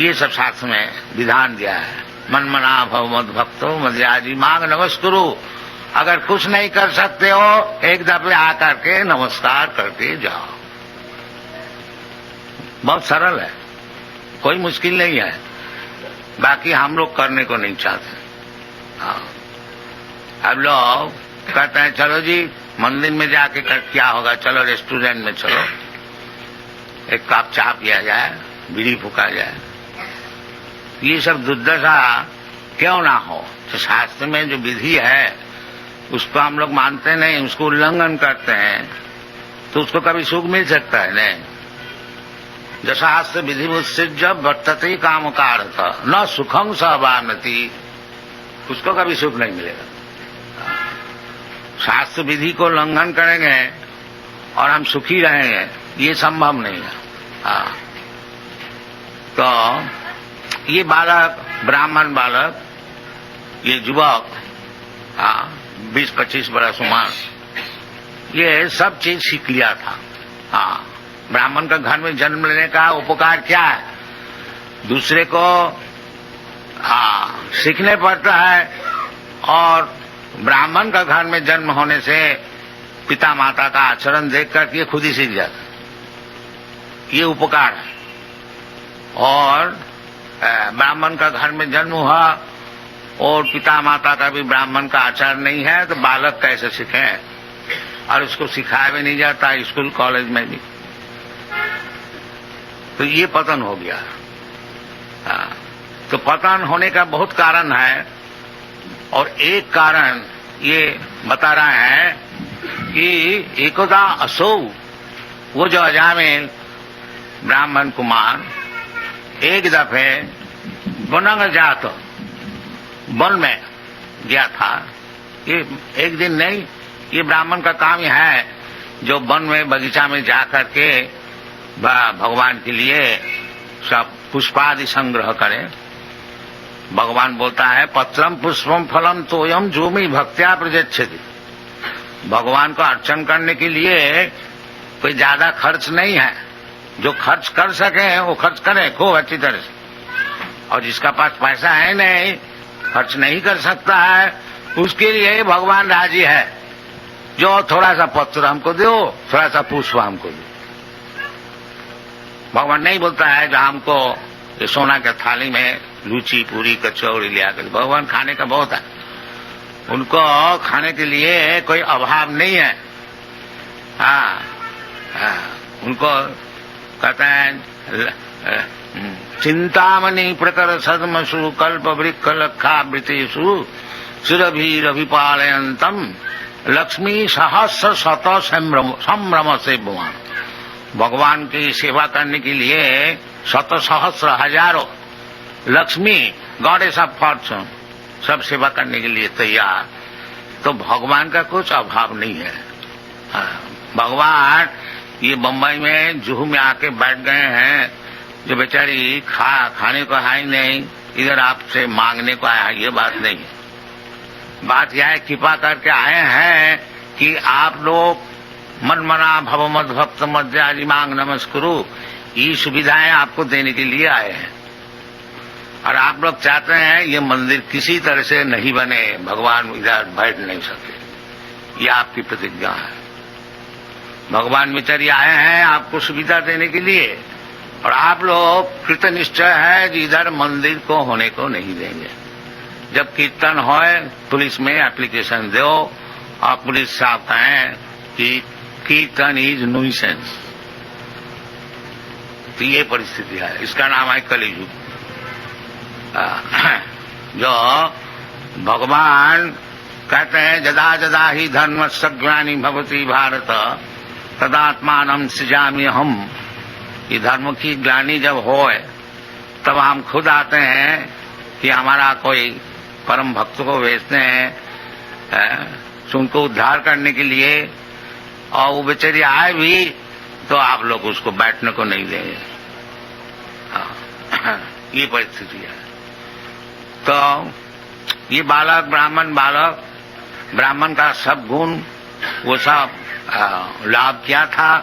ये सब शास्त्र में विधान दिया है। मन मना भव मद भक्तो मदयाजी मांग नमस्कुरु। अगर कुछ नहीं कर सकते हो, एक दफे आकर के नमस्कार करके जाओ। बहुत सरल है, कोई मुश्किल नहीं है। बाकी हम लोग करने को नहीं चाहते। अब लोग कहते हैं चलो जी मंदिर में जाके क्या होगा, चलो रेस्टोरेंट में चलो, एक कप चाय पिया जाए, बीड़ी फूका जाए। ये सब दुर्दशा क्यों ना हो? तो शास्त्र में जो विधि है उसको हम लोग मानते नहीं, उसको उल्लंघन करते हैं, तो उसको कभी सुख मिल सकता है नहीं। जो शास्त्र विधि मुत्सृज्य वर्तते काम कारक न सुखम सवानति, उसको कभी सुख नहीं मिलेगा। शास्त्र विधि को उल्लंघन करेंगे और हम सुखी रहेंगे, ये संभव नहीं है। तो ये बालक, ब्राह्मण बालक, ये युवक 20-25 बरस उम्र, ये सब चीज सीख लिया था। ब्राह्मण का घर में जन्म लेने का उपकार क्या है? दूसरे को सीखने पड़ता है, और ब्राह्मण का घर में जन्म होने से पिता माता का आचरण देख कर ये खुद ही सीख जाता। ये उपकार है। और ब्राह्मण का घर में जन्म हुआ और पिता माता का भी ब्राह्मण का आचार नहीं है, तो बालक कैसे सीखे? और उसको सिखाया भी नहीं जाता स्कूल कॉलेज में भी। तो ये पतन हो गया। तो पतन होने का बहुत कारण है। और एक कारण ये बता रहे हैं कि एकदा असौ, वो जो अजामिल ब्राह्मण कुमार एक दफे बनंग जात वन में गया था। ये एक दिन नहीं, ये ब्राह्मण का काम ही है जो वन में बगीचा में जा करके भगवान के लिए सब पुष्पादि संग्रह करे। भगवान बोलता है पत्रम पुष्पम फलम तोयम जूमी भक्त्या प्रजच्छति। भगवान को अर्चन करने के लिए कोई ज्यादा खर्च नहीं है, जो खर्च कर सके वो खर्च करे खूब अच्छी तरह से, और जिसका पास पैसा है नहीं, खर्च नहीं कर सकता है, उसके लिए भगवान राजी है। जो थोड़ा सा पत्र हमको दो, थोड़ा सा पुष्प हमको दो। भगवान नहीं बोलता है जो हमको ये सोना के थाली में लूची पूरी कचौड़ी लिया कर। भगवान खाने का बहुत है, उनको खाने के लिए कोई अभाव नहीं है। उनको कहते हैं चिंतामणि प्रकर सदमसु कल्प वृक्ष लक्षा वृतेषु सुरभिरभिपालयन्तम लक्ष्मी सहस्र शत संभ्रम से भगवान। भगवान की सेवा करने के लिए शत सहस्र हजारों लक्ष्मी गॉडेस ऑफ फॉर्चून सब सेवा करने के लिए तैयार। तो भगवान का कुछ अभाव नहीं है। भगवान ये बम्बई में जुहू में आके बैठ गए हैं, जो बेचारी खाने को है ही नहीं, इधर आपसे मांगने को आया, ये बात नहीं है। बात यह है कृपा करके आए हैं कि आप लोग मन मना भव मद भक्त मध्यादि मांग नमस्कुरु, ये सुविधाएं आपको देने के लिए आए हैं। और आप लोग चाहते हैं ये मंदिर किसी तरह से नहीं बने, भगवान इधर बैठ नहीं सके, ये आपकी प्रतिज्ञा है। भगवान बेचारी आए हैं आपको सुविधा देने के लिए, और आप लोग कृतनिश्चय है कि इधर मंदिर को होने को नहीं देंगे। जब कीर्तन होए पुलिस में एप्लीकेशन दो, और पुलिस साहब कहें कि कीर्तन इज न्यूसेंस, तो ये परिस्थिति है। इसका नाम है कलियुग। जो भगवान कहते हैं जदा जदा ही धर्म सज्ञानी भवती भारत तदात्मानम सृजामि हम। ये धर्म की ग्लानि जब होए तब हम खुद आते हैं कि हमारा कोई परम भक्त को भेजते हैं उनको उद्धार करने के लिए, और वो बेचारी आए भी तो आप लोग उसको बैठने को नहीं देंगे। ये परिस्थिति है। तो ये बालक ब्राह्मण का सब गुण वो सब लाभ किया था,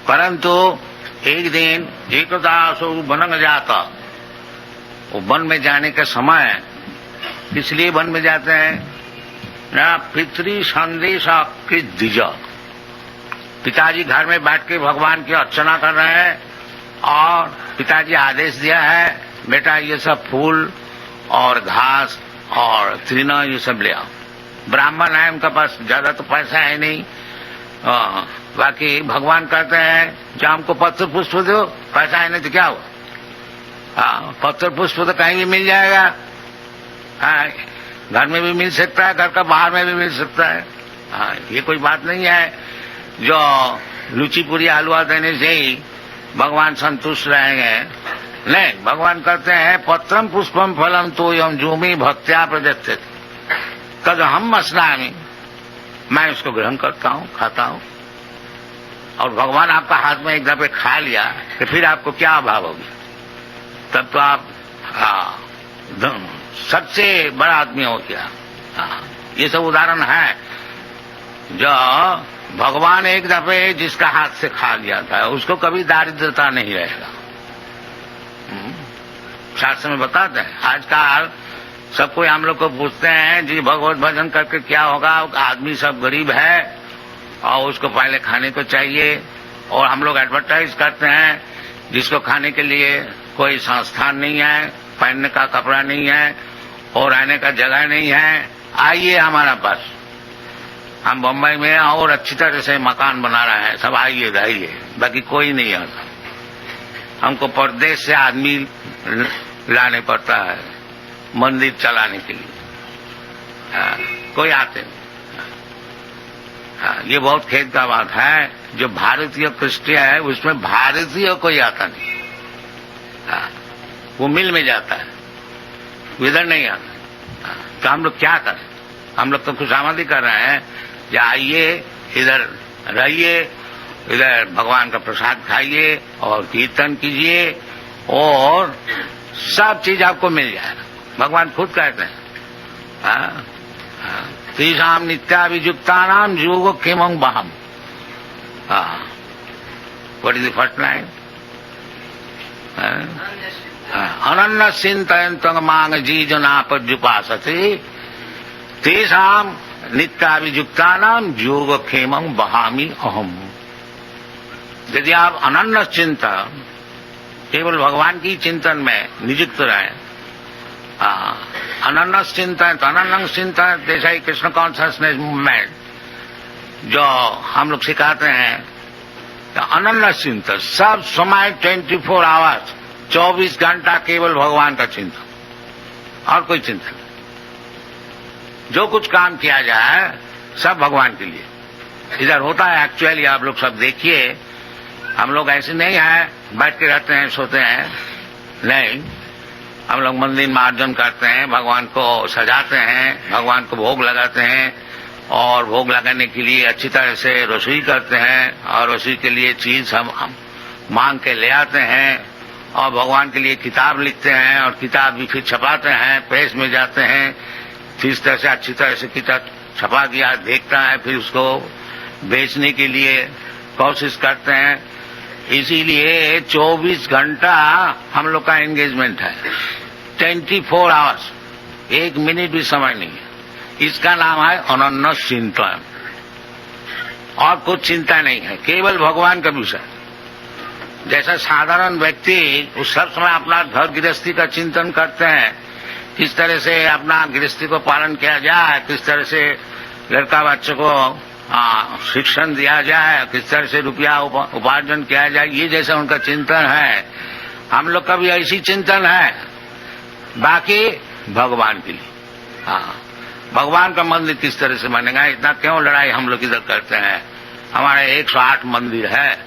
परंतु एक दिन एकदा सो बनंग जाता। वो वन में जाने के समय इसलिए वन में जाते हैं ना, पितृ संदेश कृत द्विज। पिताजी घर में बैठ के भगवान की अर्चना कर रहे हैं, और पिताजी आदेश दिया है बेटा ये सब फूल और घास और तृण ये सब ले आओ। ब्राह्मण है, उनका पास ज्यादा तो पैसा है नहीं, बाकी भगवान कहते हैं जो हमको पत्र पुष्प दो, पैसा है नहीं तो क्या हुआ। पत्र पुष्प तो कहीं भी मिल जाएगा, घर में भी मिल सकता है, घर का बाहर में भी मिल सकता है। ये कोई बात नहीं है जो लूची पूरी हलवा देने से ही भगवान संतुष्ट रहेंगे। नहीं, भगवान कहते हैं पत्रम पुष्पम फलम तोयम जूमी भक्त्या प्रदत्त तद हम मस्नामि, मैं उसको ग्रहण करता हूँ, खाता हूँ। और भगवान आपका हाथ में एक दफे खा लिया तो फिर आपको क्या अभाव होगी, तब तो आप सबसे बड़ा आदमी हो गया। ये सब उदाहरण है जो भगवान एक दफे जिसका हाथ से खा लिया था उसको कभी दारिद्रता नहीं रहेगा। शास्त्र में बताते हैं। आजकल सब कोई हम लोग को पूछते हैं जी भगवत भजन करके क्या होगा, आदमी सब गरीब है और उसको पहले खाने को चाहिए, और हम लोग एडवर्टाइज करते हैं जिसको खाने के लिए कोई संस्थान नहीं है, पहनने का कपड़ा नहीं है और रहने का जगह नहीं है, आइए हमारा पास, हम बम्बई में और अच्छी तरह से मकान बना रहे हैं, सब आइए रहिए। बाकी कोई नहीं आता, हमको परदेश से आदमी लाने पड़ता है मंदिर चलाने के लिए। कोई आते नहीं। ये बहुत खेद का बात है, जो भारतीय कृष्ण है उसमें भारतीय कोई आता नहीं। वो मिल में जाता है, इधर नहीं आता। तो हम लोग क्या करें? हम लोग तो खुशामदी कर रहे हैं, या आइए इधर रहिए, इधर भगवान का प्रसाद खाइए और कीर्तन कीजिए और सब चीज आपको मिल जाएगा। भगवान खुद कहते हैं तेषाम नित्याभियुक्तानाम योगो क्षेमं वहम। What is the first line? अनन्य चिंतयन्तं मां जी जना पर्युपासते तेषाम नित्याभियुक्तानाम योग क्षेमं वहामि अहम। यदि आप अनन्य चिंतन, केवल भगवान की चिंतन में नियुक्त रहे, अनन्य चिंतन, तो अनन्य चिंतन जैसा ही कृष्ण कॉन्शियसनेस मूवमेंट जो हम लोग सिखाते हैं, तो अनन्य चिंतन सब समय 24 आवर्स 24 घंटा केवल भगवान का चिंतन और कोई चिंतन। जो कुछ काम किया जाए सब भगवान के लिए। इधर होता है एक्चुअली, आप लोग सब देखिए, हम लोग ऐसे नहीं है बैठ के रहते हैं सोते हैं, नहीं, हम लोग मंदिर मार्जन करते हैं, भगवान को सजाते हैं, भगवान को भोग लगाते हैं और भोग लगाने के लिए अच्छी तरह से रसोई करते हैं और रसोई के लिए चीज हम मांग के ले आते हैं और भगवान के लिए किताब लिखते हैं और किताब भी फिर छपाते हैं, प्रेस में जाते हैं, फिर इस तरह से अच्छी तरह से किताब छपा दिया देखता है, फिर उसको बेचने के लिए कोशिश करते हैं। इसीलिए 24 घंटा हम लोग का एंगेजमेंट है, 24 आवर्स, 1 मिनट भी समय नहीं है। इसका नाम है अनन्य चिंतन, और कुछ चिंता नहीं है, केवल भगवान का विषय। जैसा साधारण व्यक्ति उस सब समय अपना घर गृहस्थी का चिंतन करते हैं, किस तरह से अपना गृहस्थी को पालन किया जाए, किस तरह से लड़का बच्चे को शिक्षण दिया जाए, किस तरह से रुपया उपार्जन किया जाए, ये जैसा उनका चिंतन है, हम लोग का भी ऐसी चिंतन है। बाकी भगवान के लिए, भगवान का मंदिर किस तरह से बनेगा, इतना क्यों लड़ाई हम लोग इधर करते हैं। हमारे 108 मंदिर है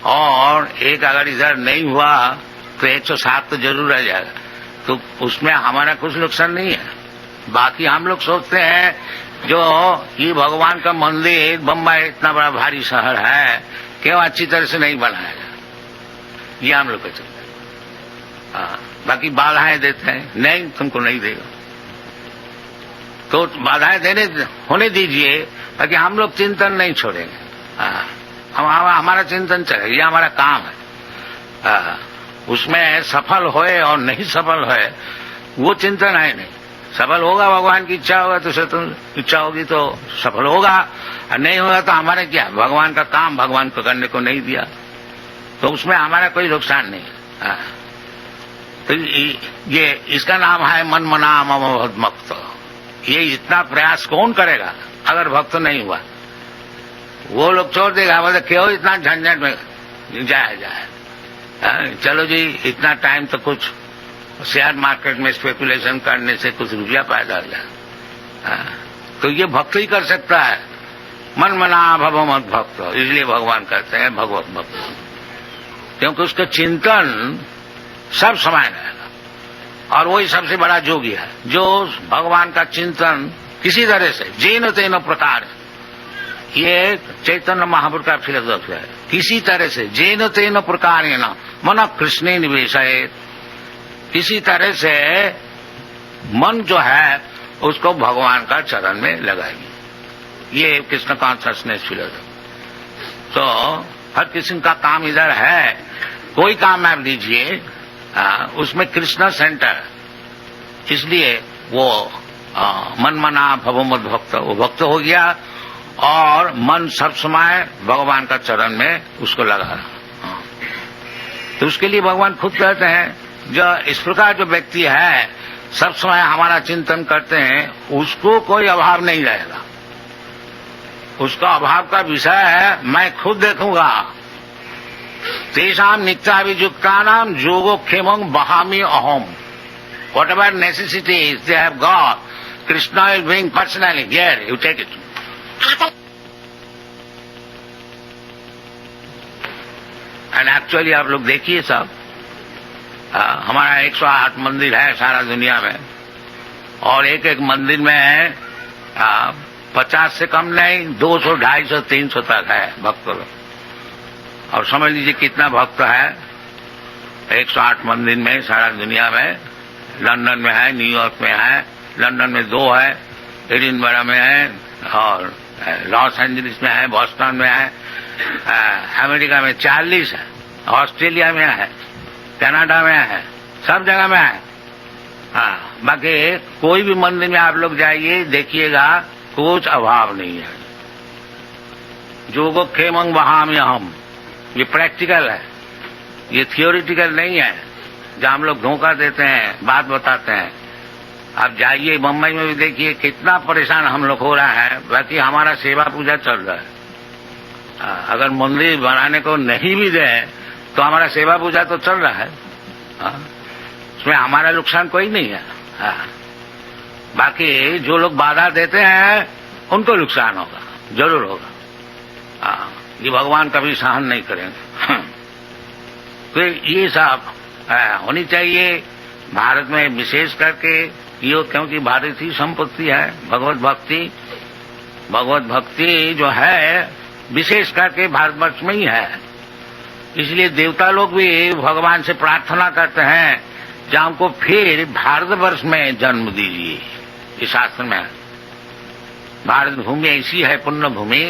और एक अगर इधर नहीं हुआ तो 107 तो जरूर रह जाएगा, तो उसमें हमारा कुछ नुकसान नहीं है। बाकी हम लोग सोचते हैं जो ये भगवान का मंदिर, बम्बई इतना बड़ा भारी शहर है, क्यों अच्छी तरह से नहीं बनाया जाए, ये हम लोग का चलता है। बाकी बाधाएं देते हैं, नहीं तुमको नहीं देगा, तो बाधाएं देने होने दीजिए, ताकि हम लोग चिंतन नहीं छोड़ेंगे। हमारा चिंतन चले, ये हमारा काम है। उसमें सफल होए और नहीं सफल होए वो चिंतन है नहीं। सफल होगा भगवान की इच्छा होगा तो तुम इच्छा होगी तो सफल होगा, और नहीं होगा तो हमारे क्या, भगवान का काम भगवान को करने को नहीं दिया, तो उसमें हमारा कोई नुकसान नहीं है। तो ये इसका नाम है मन मना मम भक्त। ये इतना प्रयास कौन करेगा अगर भक्त नहीं हुआ? वो लोग छोड़ देगा, बोले क्यों इतना झंझट में जाए। चलो जी, इतना टाइम तो कुछ शेयर मार्केट में स्पेकुलेशन करने से कुछ रुपया पैदा हो जाए। तो ये भक्त ही कर सकता है, मन मना भव मत भक्त। इसलिए भगवान कहते हैं भगवत भक्त, क्योंकि उसका चिंतन सब समय रहेगा। और वही सबसे बड़ा जोगी है जो भगवान का चिंतन किसी तरह से जेन तेन प्रकार, ये चैतन्य महापुरुष का फिलोसफी है, किसी तरह से जेन तेन प्रकार मन कृष्ण निवेश है, किसी तरह से मन जो है उसको भगवान का चरण में लगाएगी। ये कृष्ण कॉन्शियसनेस फिलोसफी। तो हर किस्म का काम इधर है, कोई काम आप लीजिए उसमें कृष्ण सेंटर, इसलिए वो मन मना भवमत भक्त, वो भक्त हो गया और मन सब समय भगवान का चरण में उसको लगा रहा। तो उसके लिए भगवान खुद कहते हैं जो इस प्रकार जो व्यक्ति है सब समय हमारा चिंतन करते हैं, उसको कोई अभाव नहीं रहेगा। उसका अभाव का विषय है मैं खुद देखूंगा। तेषाम नित्याभियुक्तानाम योगो क्षेमं वहामि अहम। Whatever necessities they have got, Krishna will bring personally. Here, you take it. And actually आप लोग देखिए सब, हमारा 108 मंदिर है सारा दुनिया में, और एक एक मंदिर में है 50 से कम नहीं, 200, 250, 300 तक है भक्त लोग। और समझ लीजिए कितना भक्त है 108 मंदिर में सारा दुनिया में। लंदन में है, न्यूयॉर्क में है, लंदन में 2 है, एडिनबरा में है, और लॉस एंजलिस में है, बॉस्टन में है, अमेरिका में 40 है, ऑस्ट्रेलिया में है, कनाडा में है, सब जगह में है। हाँ, बाकी कोई भी मंदिर में आप लोग जाइए देखिएगा कुछ अभाव नहीं है। जोगो खेमंग वहाम हम, ये प्रैक्टिकल है, ये थियोरिटिकल नहीं है जहाँ हम लोग धोखा देते हैं, बात बताते हैं। आप जाइए मुंबई में भी देखिए कितना परेशान हम लोग हो रहा है, बाकी हमारा सेवा पूजा चल रहा है। अगर मंदिर बनाने को नहीं भी दे तो हमारा सेवा पूजा तो चल रहा है, उसमें हमारा नुकसान कोई नहीं है। बाकी जो लोग बाधा देते हैं उनको नुकसान होगा, जरूर होगा। ये भगवान कभी सहन नहीं करेंगे। तो ये सब होनी चाहिए भारत में, विशेष करके ये, क्योंकि भारतीय संपत्ति है भगवत भक्ति। भगवत भक्ति जो है विशेष करके भारतवर्ष में ही है, इसलिए देवता लोग भी भगवान से प्रार्थना करते हैं कि हमको फिर भारतवर्ष में जन्म दीजिए। इस शास्त्र में भारत भूमि ऐसी है पुण्य भूमि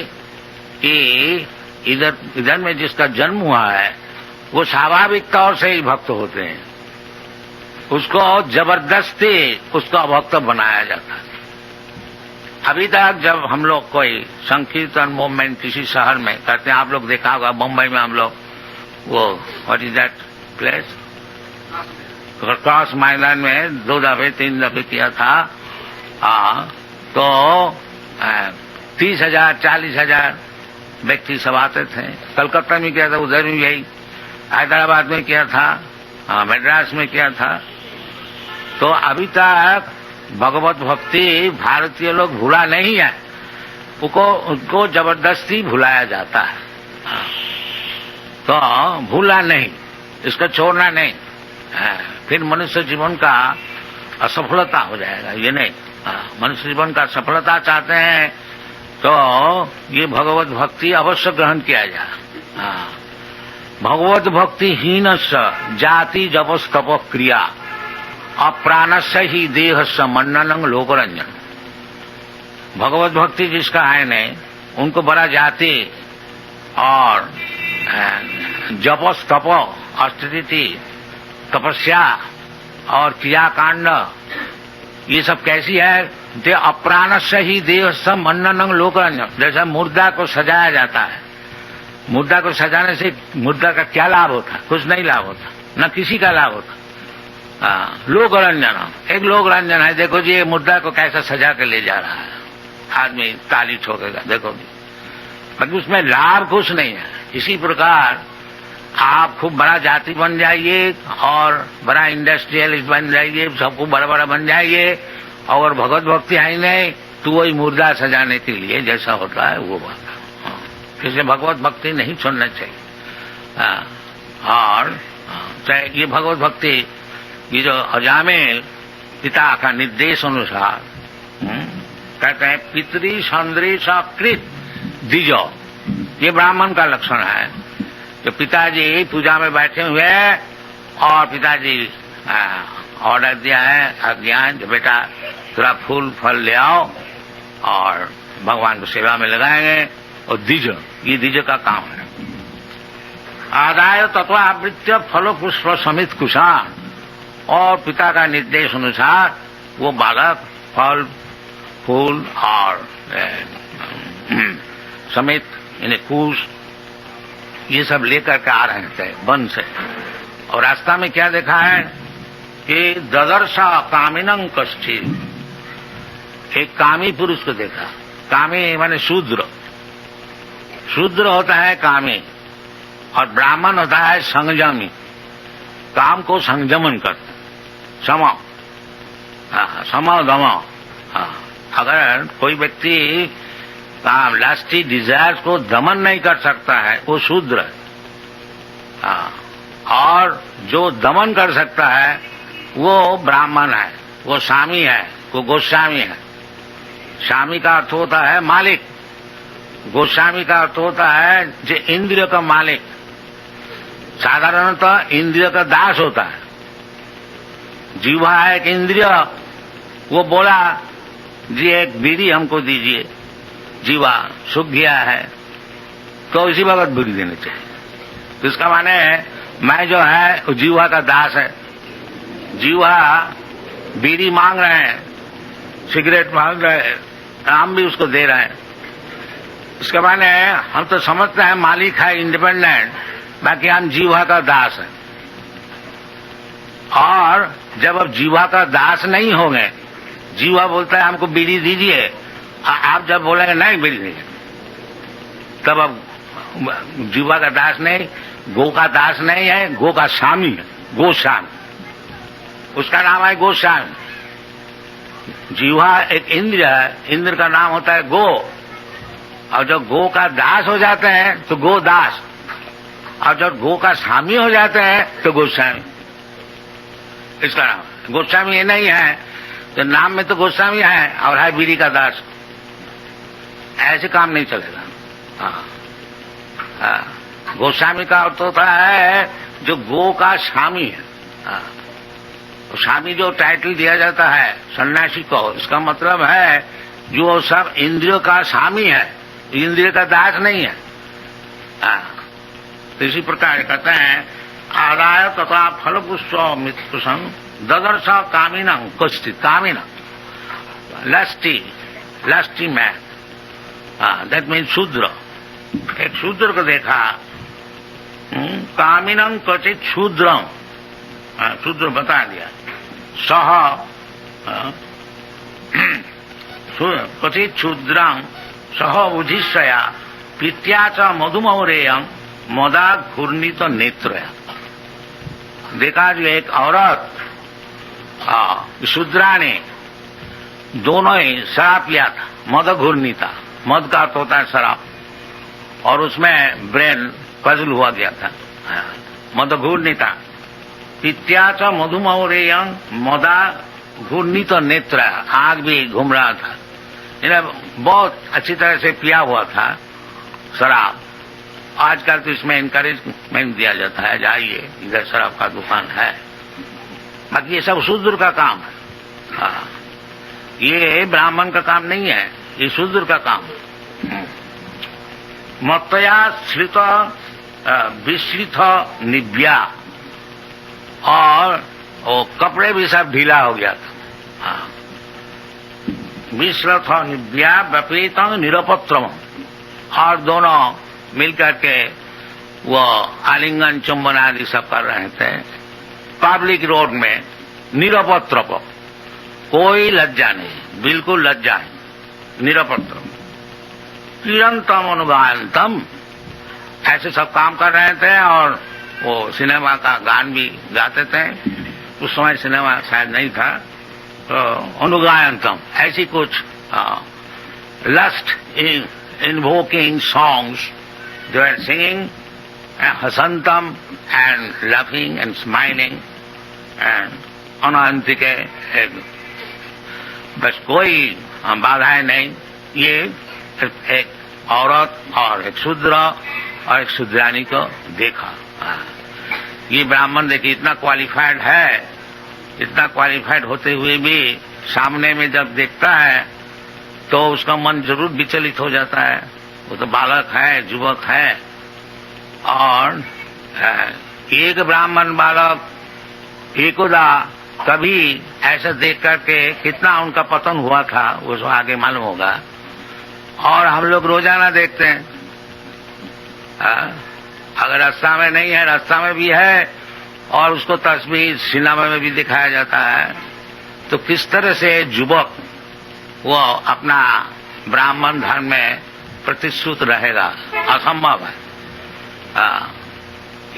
कि इधर में जिसका जन्म हुआ है वो स्वाभाविक तौर से ही भक्त होते हैं, उसको जबरदस्ती उसका भक्त बनाया जाता है। अभी तक जब हम लोग कोई संकीर्तन मूवमेंट किसी शहर में करते हैं, आप लोग देखा होगा मुंबई में हम लोग वो what is that place, cross मैदान में 2 दफे 3 दफे किया था। तो 30,000 40,000 व्यक्ति सब आते थे। कलकत्ता में किया था, उधर भी यही, हैदराबाद में किया था, मद्रास में किया था। तो अभी तक भगवत भक्ति भारतीय लोग भूला नहीं है, उनको जबरदस्ती भुलाया जाता है। तो भूलना नहीं, इसको छोड़ना नहीं, फिर मनुष्य जीवन का असफलता हो जाएगा। ये नहीं, मनुष्य जीवन का सफलता चाहते हैं तो ये भगवत भक्ति अवश्य ग्रहण किया जाए। भगवत भक्ति हीन जाति जपस तप क्रिया अप्राणस्य ही देह समन्नन लोकरंजन। भगवत भक्ति जिसका है नहीं, उनको बड़ा जाति और जपस तप ऑस्टेरिटी तपस्या और क्रियाकांड, ये सब कैसी है? दे अप्राणस्य ही देह समन्नन लोकरंजन। जैसा मुर्दा को सजाया जाता है, मुर्दा को सजाने से मुर्दा का क्या लाभ होता? कुछ नहीं लाभ होता, न किसी का लाभ होता। लोक रंजन, एक लोक रंजन है। देखो जी ये मुर्दा को कैसा सजा के ले जा रहा है, आदमी ताली ठोकेगा, देखो जी, बाकी उसमें लाभ कुछ नहीं है। इसी प्रकार आप खूब बड़ा जाति बन जाइए और बड़ा इंडस्ट्रियलिस्ट बन जाइए, सबको बड़ा बड़ा बन जाइए, और भगवत भक्ति है नहीं तो वही मुर्दा सजाने के लिए जैसा होता है वो बात। इसलिए भगवत भक्ति नहीं छोड़ना चाहिए। और चाहे ये भगवत भक्ति, ये जो अजामिल पिता का निर्देश अनुसार कहते हैं पितृ संदेश कृत दीजो, ये ब्राह्मण का लक्षण है। तो पिताजी पूजा में बैठे हुए हैं और पिताजी ऑर्डर दिया है, अज्ञान, जो बेटा थोड़ा फूल फल ले आओ और भगवान को सेवा में लगाएंगे, और दीजो, ये दीजो का काम है। आदाय तत्व आवृत्य फलो पुष्प समित कुशान, और पिता का निर्देश अनुसार वो बालक फल फूल और समित यानी कुश ये सब लेकर के आ रहे थे वन से। और रास्ता में क्या देखा है कि ददर्शा कामिनं कश्चित्, एक कामी पुरुष को देखा। कामी माने शूद्र, शूद्र होता है कामी, और ब्राह्मण होता है संयमी, काम को संयमन करते, सम दम, अगर कोई व्यक्ति लास्टी डिजायर्स को दमन नहीं कर सकता है वो शूद्र है। और जो दमन कर सकता है वो ब्राह्मण है, वो स्वामी है, वो गोस्वामी है। स्वामी का अर्थ होता है मालिक, गोस्वामी का अर्थ होता है जो इंद्रिय का मालिक। साधारणतः इंद्रिय का दास होता है। जीवा है एक इंद्रिय, वो बोला जी एक बीड़ी हमको दीजिए, जीवा सूख गया है तो इसी वक्त बीड़ी देनी चाहिए। तो इसका माने मैं जो है जीवा का दास है। जीवा बीड़ी मांग रहे हैं, सिगरेट मांग रहे हैं, हम भी उसको दे रहे हैं। इसके माने हम तो समझते हैं मालिक है इंडिपेंडेंट, बाकी हम जीवा का दास है। और जब अब जीवा का दास नहीं होंगे, जीवा बोलता है हमको बीड़ी दीजिए, आप जब बोलेंगे नहीं बीड़ी नहीं, तब अब जीवा का दास नहीं, गो का दास नहीं है, गो का स्वामी है, गोस्वामी। उसका नाम है गोस्वामी। जीवा एक इंद्र है, इंद्र का नाम होता है गो। और जब गो का दास हो जाते हैं तो गोदास, और जब गो का स्वामी हो जाते हैं तो गोस्वामी। इसका नाम गोस्वामी ये नहीं है तो नाम में तो गोस्वामी है और है बीड़ी का दास। ऐसे काम नहीं चलेगा। गोस्वामी का अर्थ होता है जो गो का स्वामी है। स्वामी जो टाइटल दिया जाता है सन्यासी को, इसका मतलब है जो सब इंद्रियों का स्वामी है, इंद्रिय का दास नहीं है। तो इसी प्रकार कहते हैं आदाय तथा फल पुष्प मित्रुषं ददर्श कामिना कश्चित कामिना लस्टी मैन, दैट मीन्स शूद्र। एक शूद्र को देखा, कामिनम क्वचित शूद्रम, शूद्र बता दिया। सह क्वचित शूद्रम सह उजिष्या पीत्या च मधुमौरेयं मदा घूर्णित नेत्रया। देखा जो एक औरत शूद्रा ने दोनों ही शराब लिया था, मद घूर्णिता, मद का अर्थ होता है शराब, और उसमें ब्रेन पजल हुआ गया था। मद घूर्णिता पीत्या च मधुमौरेयं मदा घूर्णित नेत्र, आग भी घूम रहा था। इन्हें बहुत अच्छी तरह से पिया हुआ था शराब। आजकल तो इसमें इनकरेजमेंट दिया जाता है, जाइए इधर शराब का दुकान है, बाकी ये सब शूद्र का काम है। ये ब्राह्मण का काम नहीं है, ये शूद्र का काम है। मत्तया श्रित विश्रित निव्या, और वो कपड़े भी सब ढीला हो गया था। विश्रित निव्या व्यपीत निरपत्रम, और दोनों मिलकर के वो आलिंगन चुंबन आदि सब कर रहे थे पब्लिक रोड में, निरपत्र, कोई लज्जा नहीं, बिल्कुल लज्जा नहीं, निरपत्र। किरंतम अनुगायंतम, ऐसे सब काम कर रहे थे। और वो सिनेमा का गान भी गाते थे, उस समय सिनेमा शायद नहीं था, तो अनुगायंतम ऐसी कुछ lust invoking songs they were singing, hasantam and laughing and smiling and अनंतिके, बस कोई बाधाएं नहीं। ये एक औरत और एक शूद्र और एक शूद्रानी को देखा। ये ब्राह्मण देखिए इतना क्वालिफाइड है, इतना क्वालिफाइड होते हुए भी सामने में जब देखता है तो उसका मन जरूर विचलित हो जाता है। वो तो बालक है, युवक है, और एक ब्राह्मण बालक एकोदा कभी ऐसा देख करके कितना उनका पतन हुआ था वो आगे मालूम होगा। और हम लोग रोजाना देखते हैं, अगर रास्ता में नहीं है, रास्ता में भी है, और उसको तस्वीर सिनेमा में भी दिखाया जाता है, तो किस तरह से युवक वो अपना ब्राह्मण धर्म में प्रतिश्रुत रहेगा, असंभव है।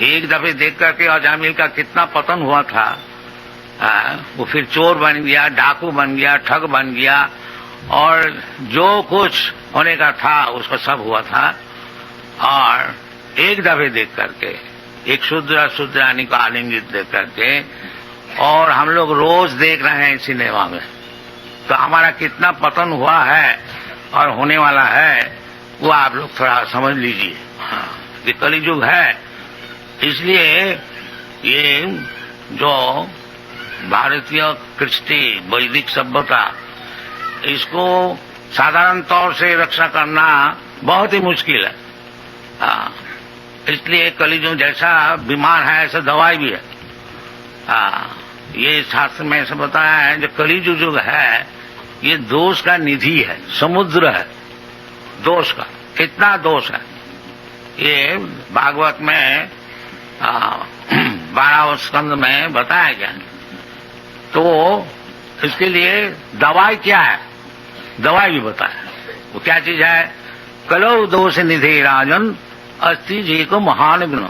एक दफे देख करके अजामिल का कितना पतन हुआ था। वो फिर चोर बन गया, डाकू बन गया, ठग बन गया, और जो कुछ होने का था उसका सब हुआ था। और एक दफे देख करके, एक शूद्रानी को आलिंगित देख करके, और हम लोग रोज देख रहे हैं सिनेमा में, तो हमारा कितना पतन हुआ है और होने वाला है वो आप लोग थोड़ा समझ लीजिए। ये कलियुग है, इसलिए ये जो भारतीय कृष्टि वैदिक सभ्यता, इसको साधारण तौर से रक्षा करना बहुत ही मुश्किल है। इसलिए कलियुग जैसा बीमार है ऐसा दवाई भी है। ये शास्त्र में ऐसा बताया है, जो कलियुग जो है ये दोष का निधि है, समुद्र है दोष का, इतना दोष है। ये भागवत में 12वें स्कंद में बताया गया। तो इसके लिए दवाई क्या है, दवाई भी बताया। वो क्या चीज है? कलो दोष निधि राजन अस्ति जी को महान गुण।